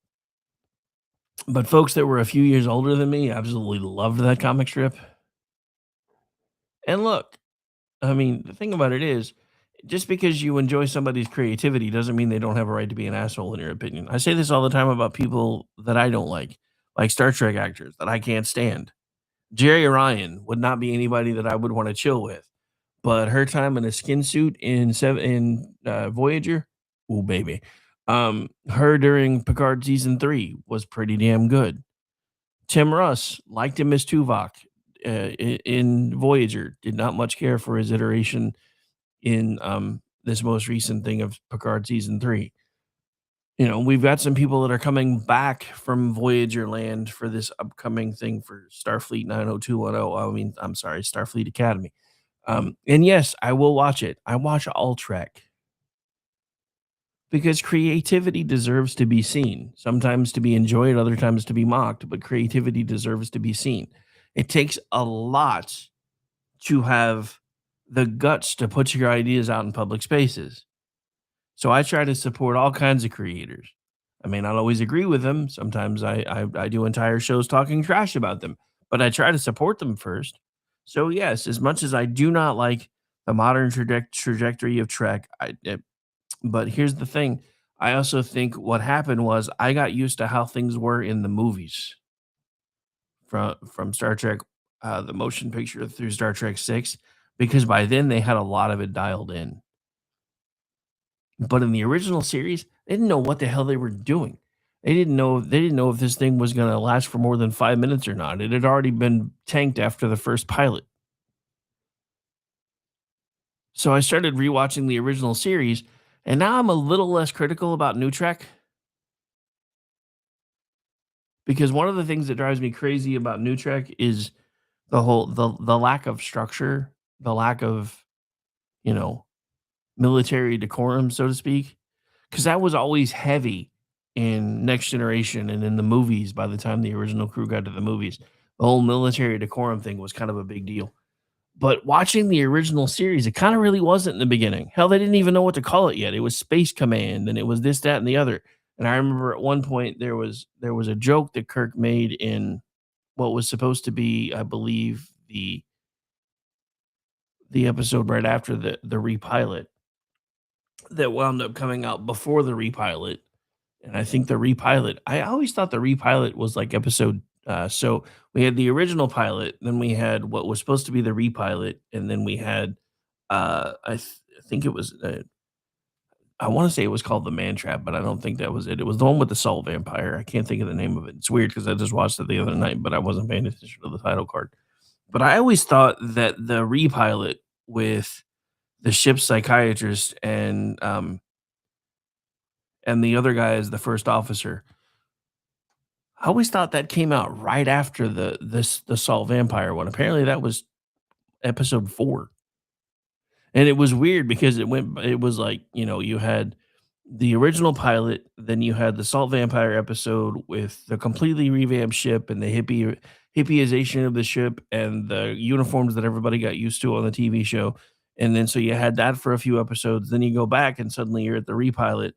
But folks that were a few years older than me absolutely loved that comic strip. And look, I mean, the thing about it is, just because you enjoy somebody's creativity doesn't mean they don't have a right to be an asshole in your opinion. I say this all the time about people that I don't like Star Trek actors that I can't stand. Jerry Ryan would not be anybody that I would want to chill with. But her time in a skin suit in Voyager, oh baby, her during Picard season 3 was pretty damn good. Tim Russ liked him as Tuvok in Voyager. Did not much care for his iteration in this most recent thing of Picard season 3. We've got some people that are coming back from Voyager land for this upcoming thing for Starfleet 90210. I mean, I'm sorry, Starfleet Academy. And yes, I will watch it. I watch all Trek because creativity deserves to be seen, sometimes to be enjoyed, other times to be mocked, but creativity deserves to be seen. It takes a lot to have the guts to put your ideas out in public spaces. So I try to support all kinds of creators. I may not always agree with them. Sometimes I do entire shows talking trash about them, but I try to support them first. So yes, as much as I do not like the modern trajectory of Trek. But here's the thing. I also think what happened was I got used to how things were in the movies from Star Trek, the motion picture through Star Trek 6, because by then they had a lot of it dialed in. But in the original series, they didn't know what the hell they were doing. They didn't know if this thing was going to last for more than 5 minutes or not. It had already been tanked after the first pilot. So I started rewatching the original series, and now I'm a little less critical about New Trek. Because one of the things that drives me crazy about New Trek is the lack of structure, the lack of, you know, military decorum, so to speak. Because that was always heavy in Next Generation and in the movies by the time the original crew got to the movies. The whole military decorum thing was kind of a big deal. But watching the original series, it kind of really wasn't in the beginning. Hell, they didn't even know what to call it yet. It was Space Command, and it was this, that, and the other. And I remember at one point there was a joke that Kirk made in what was supposed to be, I believe, the episode right after the repilot that wound up coming out before the repilot. And I think the repilot, I always thought the repilot was like episode. So we had the original pilot, then we had what was supposed to be the repilot, and then we had, I think it was, I want to say it was called the Man Trap, but I don't think that was it. It was the one with the salt vampire. I can't think of the name of it. It's weird because I just watched it the other night, but I wasn't paying attention to the title card. But I always thought that the repilot with the ship's psychiatrist and the other guy as the first officer, I always thought that came out right after the Salt Vampire one. Apparently, that was episode 4. And it was weird because it was like, you know, you had the original pilot, then you had the Salt Vampire episode with the completely revamped ship and the hippieization of the ship and the uniforms that everybody got used to on the TV show. And then so you had that for a few episodes. Then you go back and suddenly you're at the repilot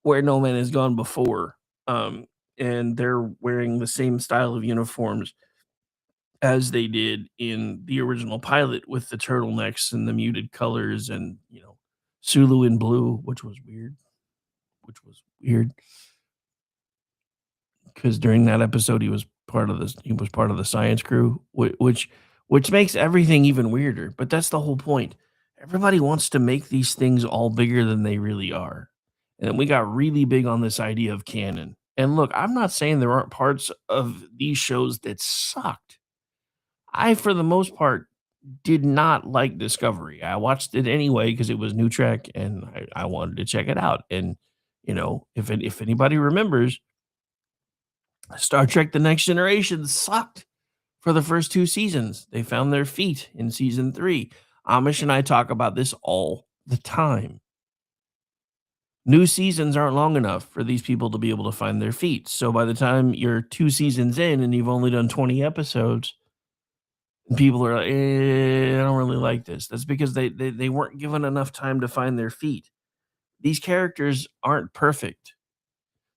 where no man has gone before. And they're wearing the same style of uniforms as they did in the original pilot with the turtlenecks and the muted colors and, you know, Sulu in blue, which was weird. Because during that episode he was part of the science crew, which makes everything even weirder. But that's the whole point. Everybody wants to make these things all bigger than they really are. And we got really big on this idea of canon. And look, I'm not saying there aren't parts of these shows that sucked. I, for the most part, did not like Discovery. I watched it anyway because it was New Trek and I wanted to check it out. And, you know, if anybody remembers, Star Trek The Next Generation sucked for the first 2 seasons. They found their feet in season 3. Amish and I talk about this all the time. New seasons aren't long enough for these people to be able to find their feet. So by the time you're 2 seasons in and you've only done 20 episodes, people are like, I don't really like this. That's because they weren't given enough time to find their feet. These characters aren't perfect.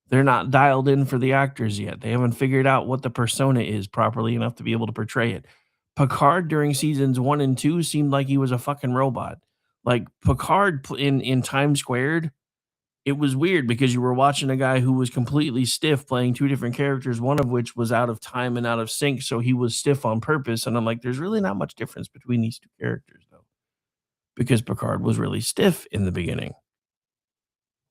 They're not dialed in for the actors yet. They haven't figured out what the persona is properly enough to be able to portray it. Picard during seasons 1 and 2 seemed like he was a fucking robot. Like Picard in Times Squared, it was weird because you were watching a guy who was completely stiff playing 2 different characters, one of which was out of time and out of sync, so he was stiff on purpose. And I'm like, there's really not much difference between these 2 characters, though, because Picard was really stiff in the beginning.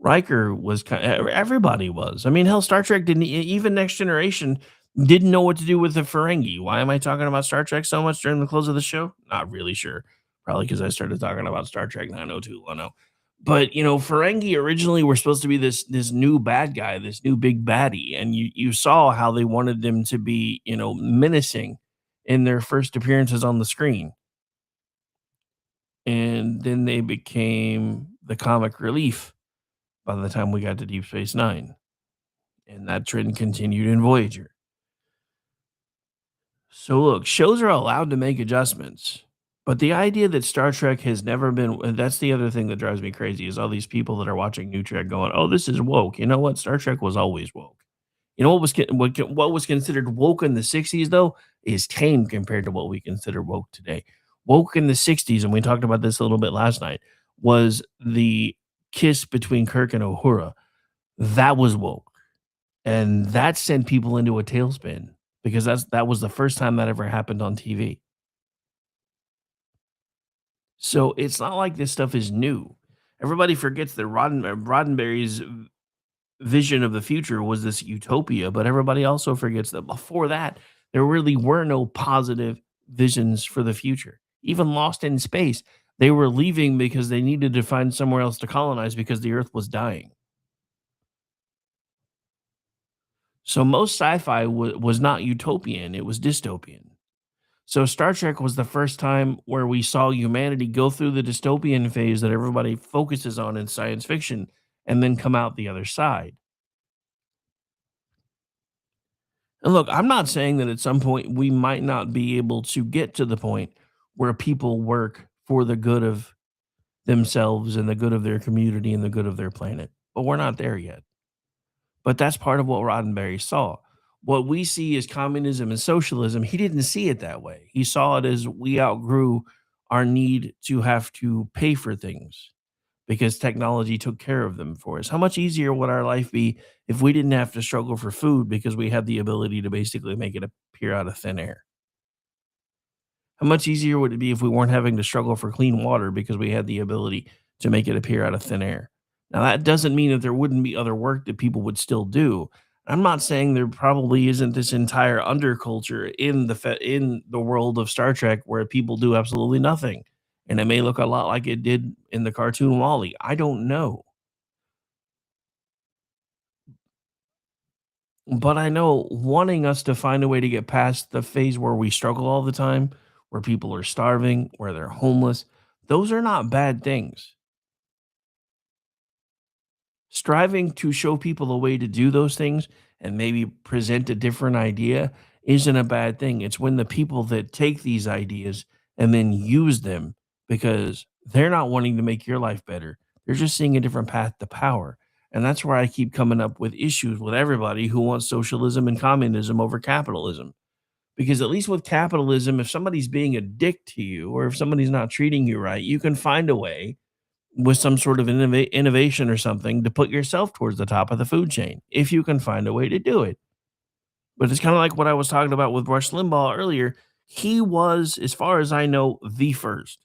Riker was everybody was. I mean, hell, Star Trek didn't, even Next Generation didn't know what to do with the Ferengi. Why am I talking about Star Trek so much during the close of the show? Not really sure. Probably because I started talking about Star Trek 90210. But, you know, Ferengi originally were supposed to be this new bad guy, this new big baddie. And you saw how they wanted them to be, you know, menacing in their first appearances on the screen. And then they became the comic relief by the time we got to Deep Space Nine. And that trend continued in Voyager. So look, shows are allowed to make adjustments. But the idea that Star Trek has never been, and that's the other thing that drives me crazy, is all these people that are watching New Trek going, oh, this is woke. You know what? Star Trek was always woke. You know what was considered woke in the 60s, though, is tame compared to what we consider woke today. Woke in the 60s, and we talked about this a little bit last night, was the kiss between Kirk and Uhura. That was woke. And that sent people into a tailspin because that was the first time that ever happened on TV. So it's not like this stuff is new. Everybody forgets that Roddenberry's vision of the future was this utopia, but everybody also forgets that before that, there really were no positive visions for the future. Even Lost in Space, they were leaving because they needed to find somewhere else to colonize because the Earth was dying. So most sci-fi was not utopian, it was dystopian. So Star Trek was the first time where we saw humanity go through the dystopian phase that everybody focuses on in science fiction and then come out the other side. And look, I'm not saying that at some point we might not be able to get to the point where people work for the good of themselves and the good of their community and the good of their planet, but we're not there yet. But that's part of what Roddenberry saw. What we see as communism and socialism, he didn't see it that way. He saw it as we outgrew our need to have to pay for things because technology took care of them for us. How much easier would our life be if we didn't have to struggle for food because we had the ability to basically make it appear out of thin air? How much easier would it be if we weren't having to struggle for clean water because we had the ability to make it appear out of thin air? Now, that doesn't mean that there wouldn't be other work that people would still do. I'm not saying there probably isn't this entire underculture in the world of Star Trek where people do absolutely nothing, and it may look a lot like it did in the cartoon Wall-E. I don't know. But I know wanting us to find a way to get past the phase where we struggle all the time, where people are starving, where they're homeless, those are not bad things. Striving to show people a way to do those things and maybe present a different idea isn't a bad thing. It's when the people that take these ideas and then use them because they're not wanting to make your life better. They're just seeing a different path to power. And that's where I keep coming up with issues with everybody who wants socialism and communism over capitalism. Because at least with capitalism, if somebody's being a dick to you or if somebody's not treating you right, you can find a way with some sort of innovation or something to put yourself towards the top of the food chain if you can find a way to do it. But it's kind of like what I was talking about with Rush Limbaugh earlier. He was, as far as I know, the first.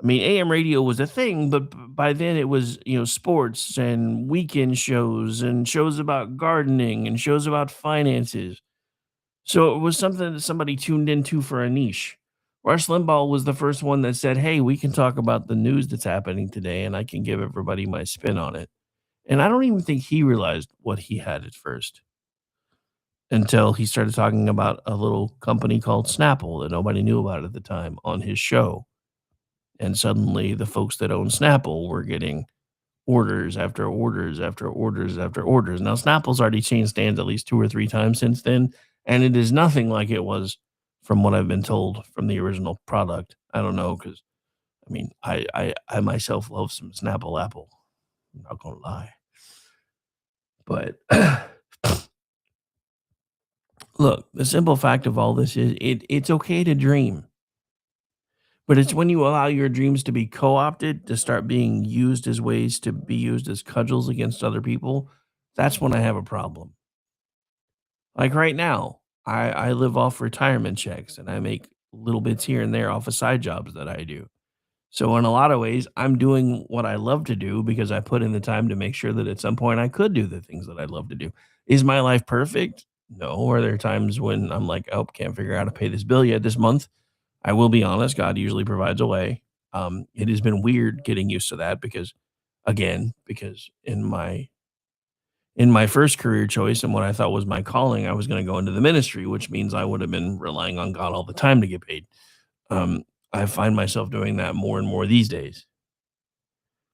I mean, AM radio was a thing, but by then it was, sports and weekend shows and shows about gardening and shows about finances. So it was something that somebody tuned into for a niche. Rush Limbaugh was the first one that said, "Hey, we can talk about the news that's happening today, and I can give everybody my spin on it." And I don't even think he realized what he had at first until he started talking about a little company called Snapple that nobody knew about at the time on his show. And suddenly the folks that own Snapple were getting orders after orders after orders after orders. Now, Snapple's already changed stands at least 2 or 3 times since then, and it is nothing like it was from what I've been told from the original product. I don't know because, I mean, I myself love some Snapple apple. I'm not gonna lie. But look, the simple fact of all this is it's okay to dream. But it's when you allow your dreams to be co-opted to start being used as ways to be used as cudgels against other people, that's when I have a problem. Like right now, I live off retirement checks and I make little bits here and there off of side jobs that I do. So in a lot of ways, I'm doing what I love to do because I put in the time to make sure that at some point I could do the things that I love to do. Is my life perfect? No. Are there times when I'm like, oh, can't figure out how to pay this bill yet this month? I will be honest, God usually provides a way. It has been weird getting used to that because in my first career choice and what I thought was my calling, I was going to go into the ministry, which means I would have been relying on God all the time to get paid. I find myself doing that more and more these days.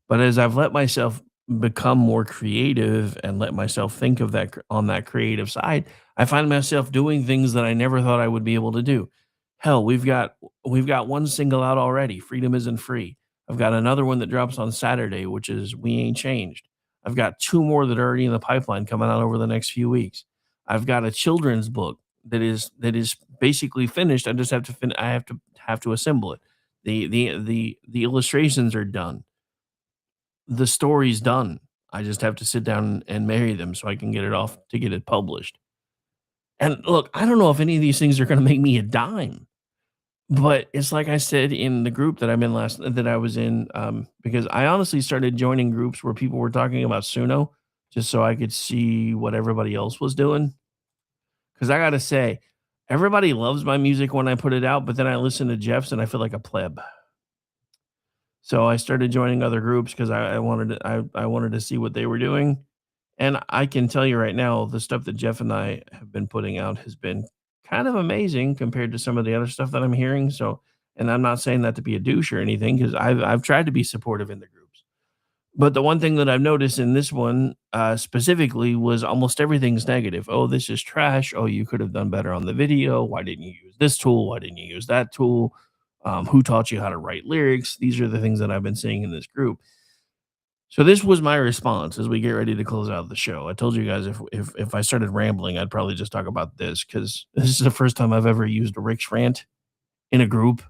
But as I've let myself become more creative and let myself think of that on that creative side, I find myself doing things that I never thought I would be able to do. Hell, we've got one single out already, Freedom Isn't Free. I've got another one that drops on Saturday, which is We Ain't Changed. I've got 2 more that are already in the pipeline coming out over the next few weeks. I've got a children's book that is basically finished. I just have to I have to assemble it. The illustrations are done. The story's done. I just have to sit down and marry them so I can get it off to get it published. And look, I don't know if any of these things are going to make me a dime, but it's like I said in the group that I was in, because I honestly started joining groups where people were talking about Suno just so I could see what everybody else was doing. Because I got to say, everybody loves my music when I put it out, but then I listen to Jeff's and I feel like a pleb. So I started joining other groups because I wanted to see what they were doing. And I can tell you right now, the stuff that Jeff and I have been putting out has been kind of amazing compared to some of the other stuff that I'm hearing. So, and I'm not saying that to be a douche or anything, because I've tried to be supportive in the groups. But the one thing that I've noticed in this one specifically was almost everything's negative. Oh, this is trash. Oh, you could have done better on the video. Why didn't you use this tool? Why didn't you use that tool? Who taught you how to write lyrics? These are the things that I've been seeing in this group. So this was my response as we get ready to close out the show. I told you guys if I started rambling, I'd probably just talk about this because this is the first time I've ever used a Rick's rant in a group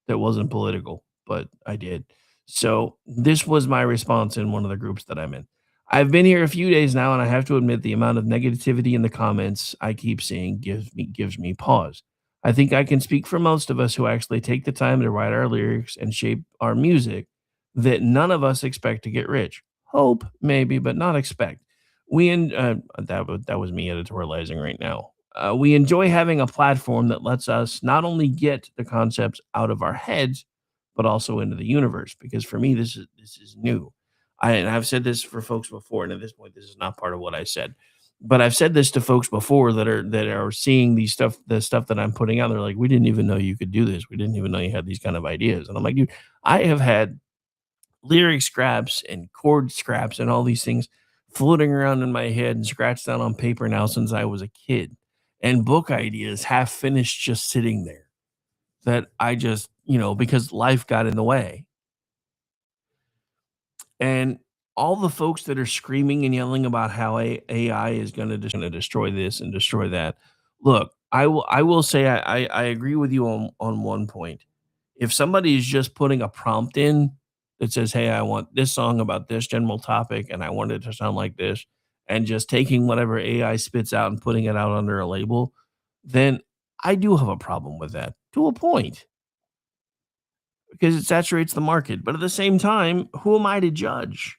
that wasn't political, but I did. So this was my response in one of the groups that I'm in. I've been here a few days now, and I have to admit the amount of negativity in the comments I keep seeing gives me pause. I think I can speak for most of us who actually take the time to write our lyrics and shape our music that none of us expect to get rich. Hope, maybe, but not expect. That was me editorializing right now. We enjoy having a platform that lets us not only get the concepts out of our heads, but also into the universe. Because for me, this is new. And I've said this for folks before, and at this point, this is not part of what I said. But I've said this to folks before that are seeing the stuff that I'm putting out. They're like, we didn't even know you could do this. We didn't even know you had these kind of ideas. And I'm like, dude, I have had lyric scraps and chord scraps and all these things floating around in my head and scratched down on paper now since I was a kid. And book ideas half finished just sitting there that I just, because life got in the way. And all the folks that are screaming and yelling about how AI is going to destroy this and destroy that. Look, I will say I agree with you on one point. If somebody is just putting a prompt in that says, "Hey, I want this song about this general topic, and I want it to sound like this," and just taking whatever AI spits out and putting it out under a label, then I do have a problem with that to a point because it saturates the market. But at the same time, who am I to judge?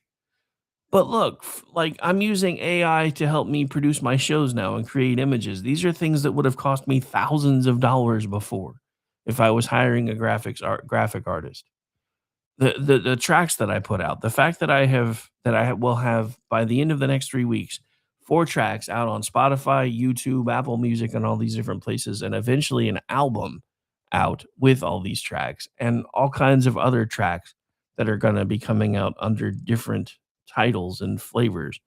But look, like I'm using AI to help me produce my shows now and create images. These are things that would have cost me thousands of dollars before if I was hiring a graphic artist. The tracks that I put out, the fact that I will have by the end of the next 3 weeks 4 tracks out on Spotify, YouTube, Apple Music, and all these different places, and eventually an album out with all these tracks and all kinds of other tracks that are going to be coming out under different titles and flavors.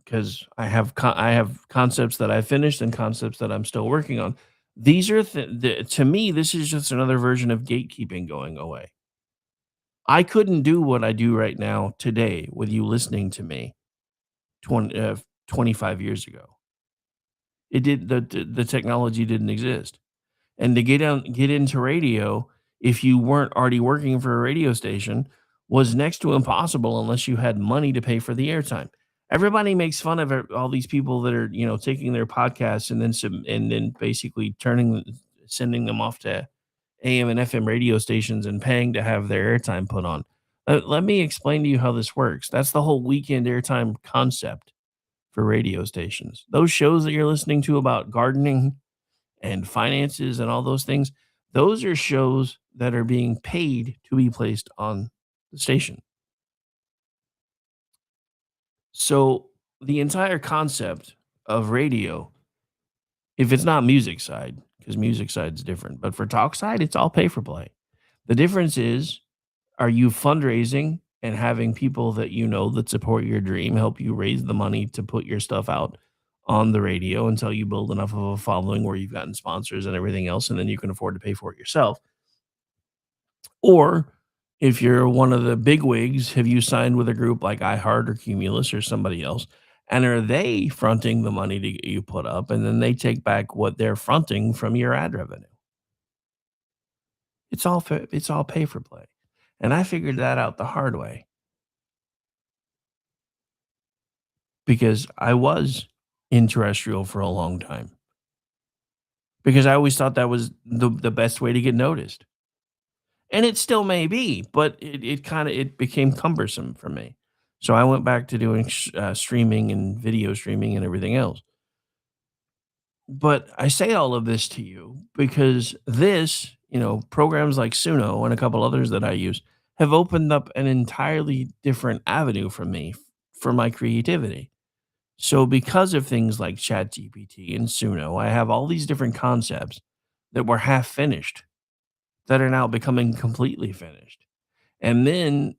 Because I have concepts that I finished and concepts that I'm still working on. These are to me, this is just another version of gatekeeping going away. I couldn't do what I do right now today with you listening to me 25 years ago. The technology didn't exist. And to get into radio, if you weren't already working for a radio station, was next to impossible unless you had money to pay for the airtime. Everybody makes fun of all these people that are, taking their podcasts and then basically sending them off to AM and FM radio stations and paying to have their airtime put on. Let me explain to you how this works. That's the whole weekend airtime concept for radio stations. Those shows that you're listening to about gardening and finances and all those things, those are shows that are being paid to be placed on the station. So the entire concept of radio, if it's not music side, because music side is different, but for talk side, it's all pay for play. The difference is, are you fundraising and having people that that support your dream help you raise the money to put your stuff out on the radio until you build enough of a following where you've gotten sponsors and everything else, and then you can afford to pay for it yourself? Or if you're one of the big wigs, have you signed with a group like iHeart or Cumulus or somebody else, And are they fronting the money that you put up, and then they take back what they're fronting from your ad revenue? It's all pay for play. And I figured that out the hard way because I was in terrestrial for a long time. Because I always thought that was the best way to get noticed. And it still may be, but it became cumbersome for me. So I went back to doing streaming and video streaming and everything else. But I say all of this to you because this, programs like Suno and a couple others that I use have opened up an entirely different avenue for me for my creativity. So because of things like ChatGPT and Suno, I have all these different concepts that were half finished that are now becoming completely finished. And then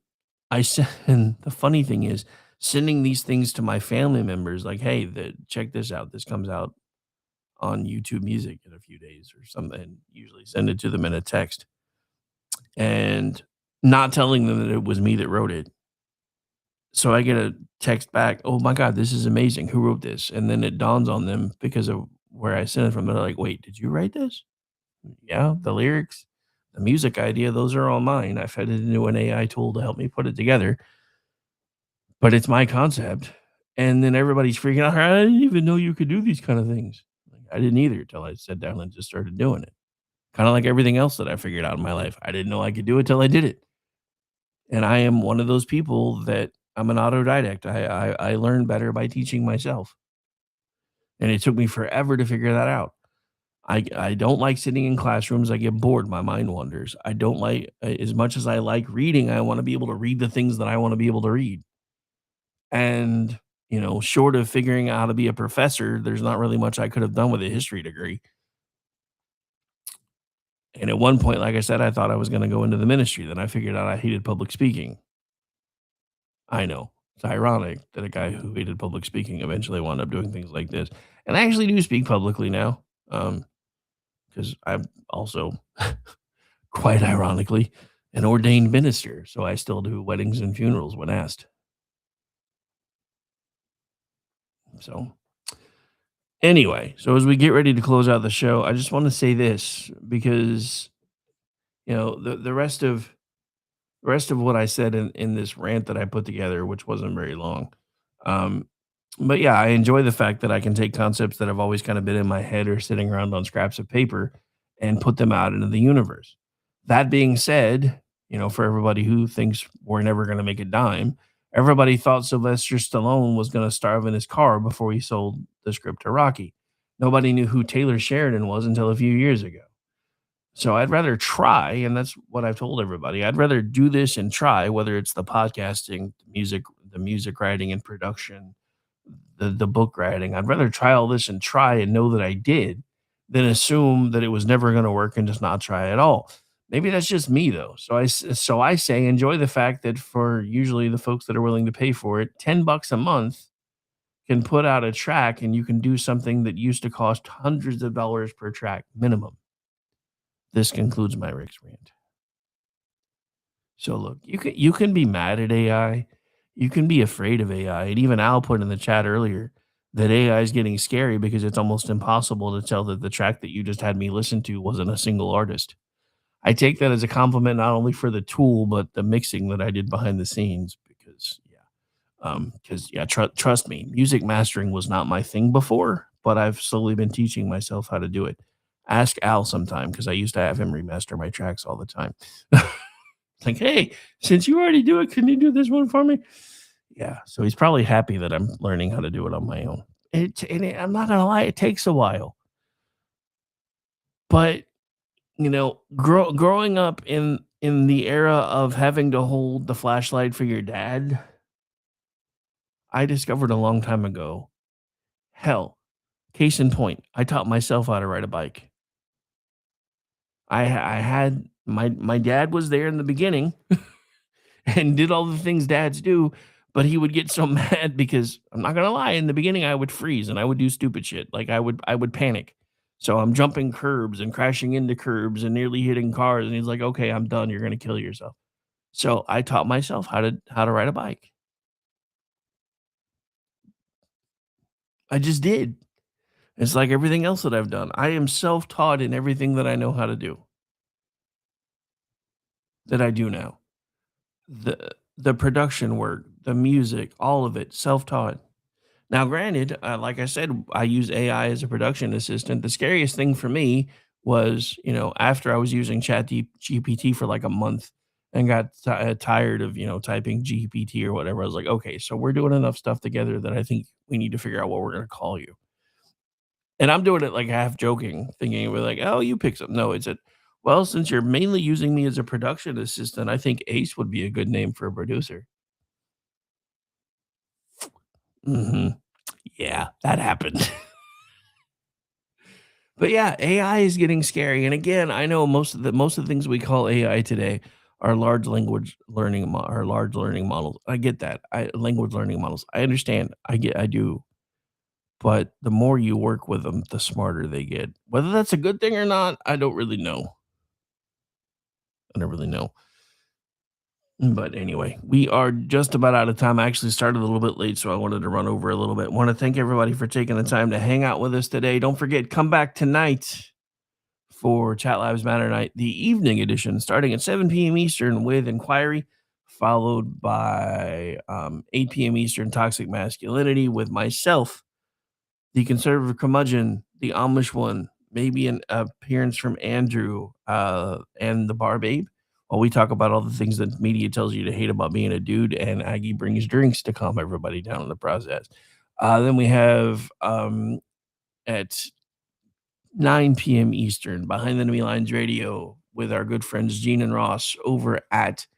and the funny thing is sending these things to my family members like, hey, check this out. This comes out on YouTube Music in a few days or something. And usually send it to them in a text and not telling them that it was me that wrote it. So I get a text back, oh my God, this is amazing. Who wrote this? And then it dawns on them because of where I sent it from. They're like, wait, did you write this? Yeah, the lyrics, the music idea, those are all mine. I fed it into an AI tool to help me put it together. But it's my concept. And then everybody's freaking out. I didn't even know you could do these kind of things. I didn't either till I sat down and just started doing it. Kind of like everything else that I figured out in my life. I didn't know I could do it till I did it. And I am one of those people that I'm an autodidact. I learn better by teaching myself. And it took me forever to figure that out. I don't like sitting in classrooms. I get bored. My mind wanders. I don't like, as much as I like reading, I want to be able to read the things that I want to be able to read. And, short of figuring out how to be a professor, there's not really much I could have done with a history degree. And at one point, like I said, I thought I was going to go into the ministry. Then I figured out I hated public speaking. I know. It's ironic that a guy who hated public speaking eventually wound up doing things like this. And I actually do speak publicly now. Because I'm also, quite ironically, an ordained minister. So I still do weddings and funerals when asked. So anyway, so as we get ready to close out the show, I just want to say this because, the rest of what I said in this rant that I put together, which wasn't very long. But yeah, I enjoy the fact that I can take concepts that have always kind of been in my head or sitting around on scraps of paper and put them out into the universe. That being said, for everybody who thinks we're never going to make a dime, everybody thought Sylvester Stallone was going to starve in his car before he sold the script to Rocky. Nobody knew who Taylor Sheridan was until a few years ago. So I'd rather try, and that's what I've told everybody. I'd rather do this and try, whether it's the podcasting, the music writing and production, the book writing. I'd rather try all this and try and know that I did than assume that it was never going to work and just not try at all. Maybe that's just me though. So I say enjoy the fact that for usually the folks that are willing to pay for it, $10 a month can put out a track and you can do something that used to cost hundreds of dollars per track minimum. This concludes my Rick's rant. So look, you can be mad at AI. You can be afraid of AI. And even Al put in the chat earlier that AI is getting scary because it's almost impossible to tell that the track that you just had me listen to wasn't a single artist. I take that as a compliment, not only for the tool, but the mixing that I did behind the scenes trust me, music mastering was not my thing before, but I've slowly been teaching myself how to do it. Ask Al sometime because I used to have him remaster my tracks all the time. Like, hey, since you already do it, can you do this one for me? Yeah, so he's probably happy that I'm learning how to do it on my own. I'm not gonna lie, it takes a while. But growing up in the era of having to hold the flashlight for your dad, I discovered a long time ago. Hell, case in point, I taught myself how to ride a bike. I had my dad was there in the beginning and did all the things dads do, but he would get so mad because I'm not gonna lie, in the beginning I would freeze and I would do stupid shit. Like I would panic. So I'm jumping curbs and crashing into curbs and nearly hitting cars. And he's like, okay, I'm done. You're gonna kill yourself. So I taught myself how to ride a bike. I just did. It's like everything else that I've done. I am self-taught in everything that I know how to do. That I do now. The production work, the music, all of it, self-taught. Now, granted, like I said, I use AI as a production assistant. The scariest thing for me was, after I was using GPT for like a month and got tired of, typing GPT or whatever, I was like, okay, so we're doing enough stuff together that I think we need to figure out what we're going to call you. And I'm doing it like half joking, thinking we're like, oh, you pick something. No, it's a, well, since you're mainly using me as a production assistant, I think Ace would be a good name for a producer. Yeah, that happened. But yeah, AI is getting scary. And again, I know most of the things we call AI today are large learning models. I get that. Language learning models. I understand. I do. But the more you work with them, the smarter they get. Whether that's a good thing or not, I don't really know. I don't really know. But anyway, we are just about out of time. I actually started a little bit late, so I wanted to run over a little bit. Want to thank everybody for taking the time to hang out with us today. Don't forget, come back tonight for Chat Lives Matter Night, the evening edition, starting at 7 p.m. Eastern with Inquiry, followed by 8 p.m. Eastern, Toxic Masculinity with myself, the conservative curmudgeon, the Amish one, maybe an appearance from Andrew and the Bar Babe, while we talk about all the things that media tells you to hate about being a dude, and Aggie brings drinks to calm everybody down in the process. Then we have at 9 p.m. Eastern, Behind the Enemy Lines Radio with our good friends Gene and Ross over at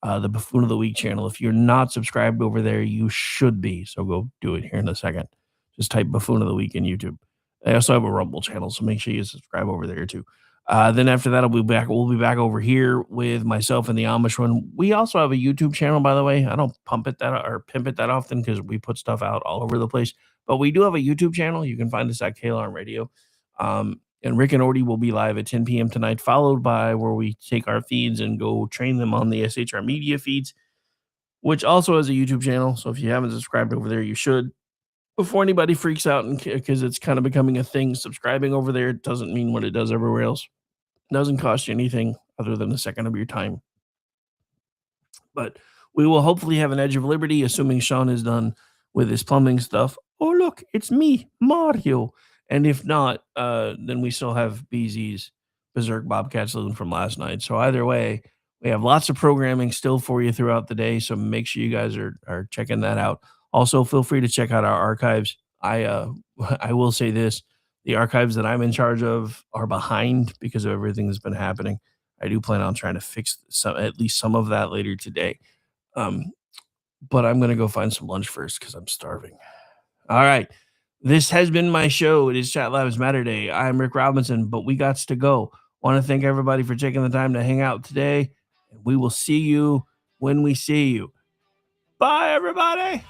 the Buffoon of the Week channel. If you're not subscribed over there, you should be. So go do it here in a second. Just type Buffoon of the Week in YouTube. I also have a Rumble channel, so make sure you subscribe over there too. Then after that, we'll be back over here with myself and the Amish one. We also have a YouTube channel, by the way. I don't pimp it that often because we put stuff out all over the place. But we do have a YouTube channel. You can find us at KLRN Radio. And Rick and Orty will be live at 10 p.m. tonight, followed by where we take our feeds and go train them on the SHR media feeds, which also has a YouTube channel. So if you haven't subscribed over there, you should. Before anybody freaks out, and because it's kind of becoming a thing, subscribing over there doesn't mean what it does everywhere else. It doesn't cost you anything other than a second of your time. But we will hopefully have an Edge of Liberty, assuming Sean is done with his plumbing stuff. Oh, look, it's me, Mario. And if not, then we still have BZ's Berserk Bobcat Saloon from last night. So either way, we have lots of programming still for you throughout the day. So make sure you guys are checking that out. Also, feel free to check out our archives. I will say this. The archives that I'm in charge of are behind because of everything that's been happening. I do plan on trying to fix at least some of that later today. But I'm going to go find some lunch first because I'm starving. All right. This has been my show. It is Chat Lives Matter Day. I'm Rick Robinson, but we got to go. Want to thank everybody for taking the time to hang out today. We will see you when we see you. Bye, everybody.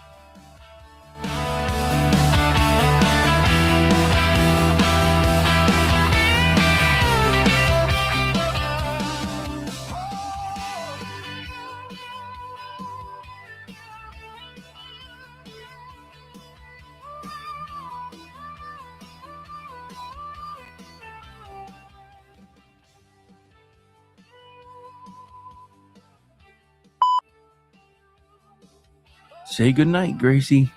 Say goodnight, Gracie.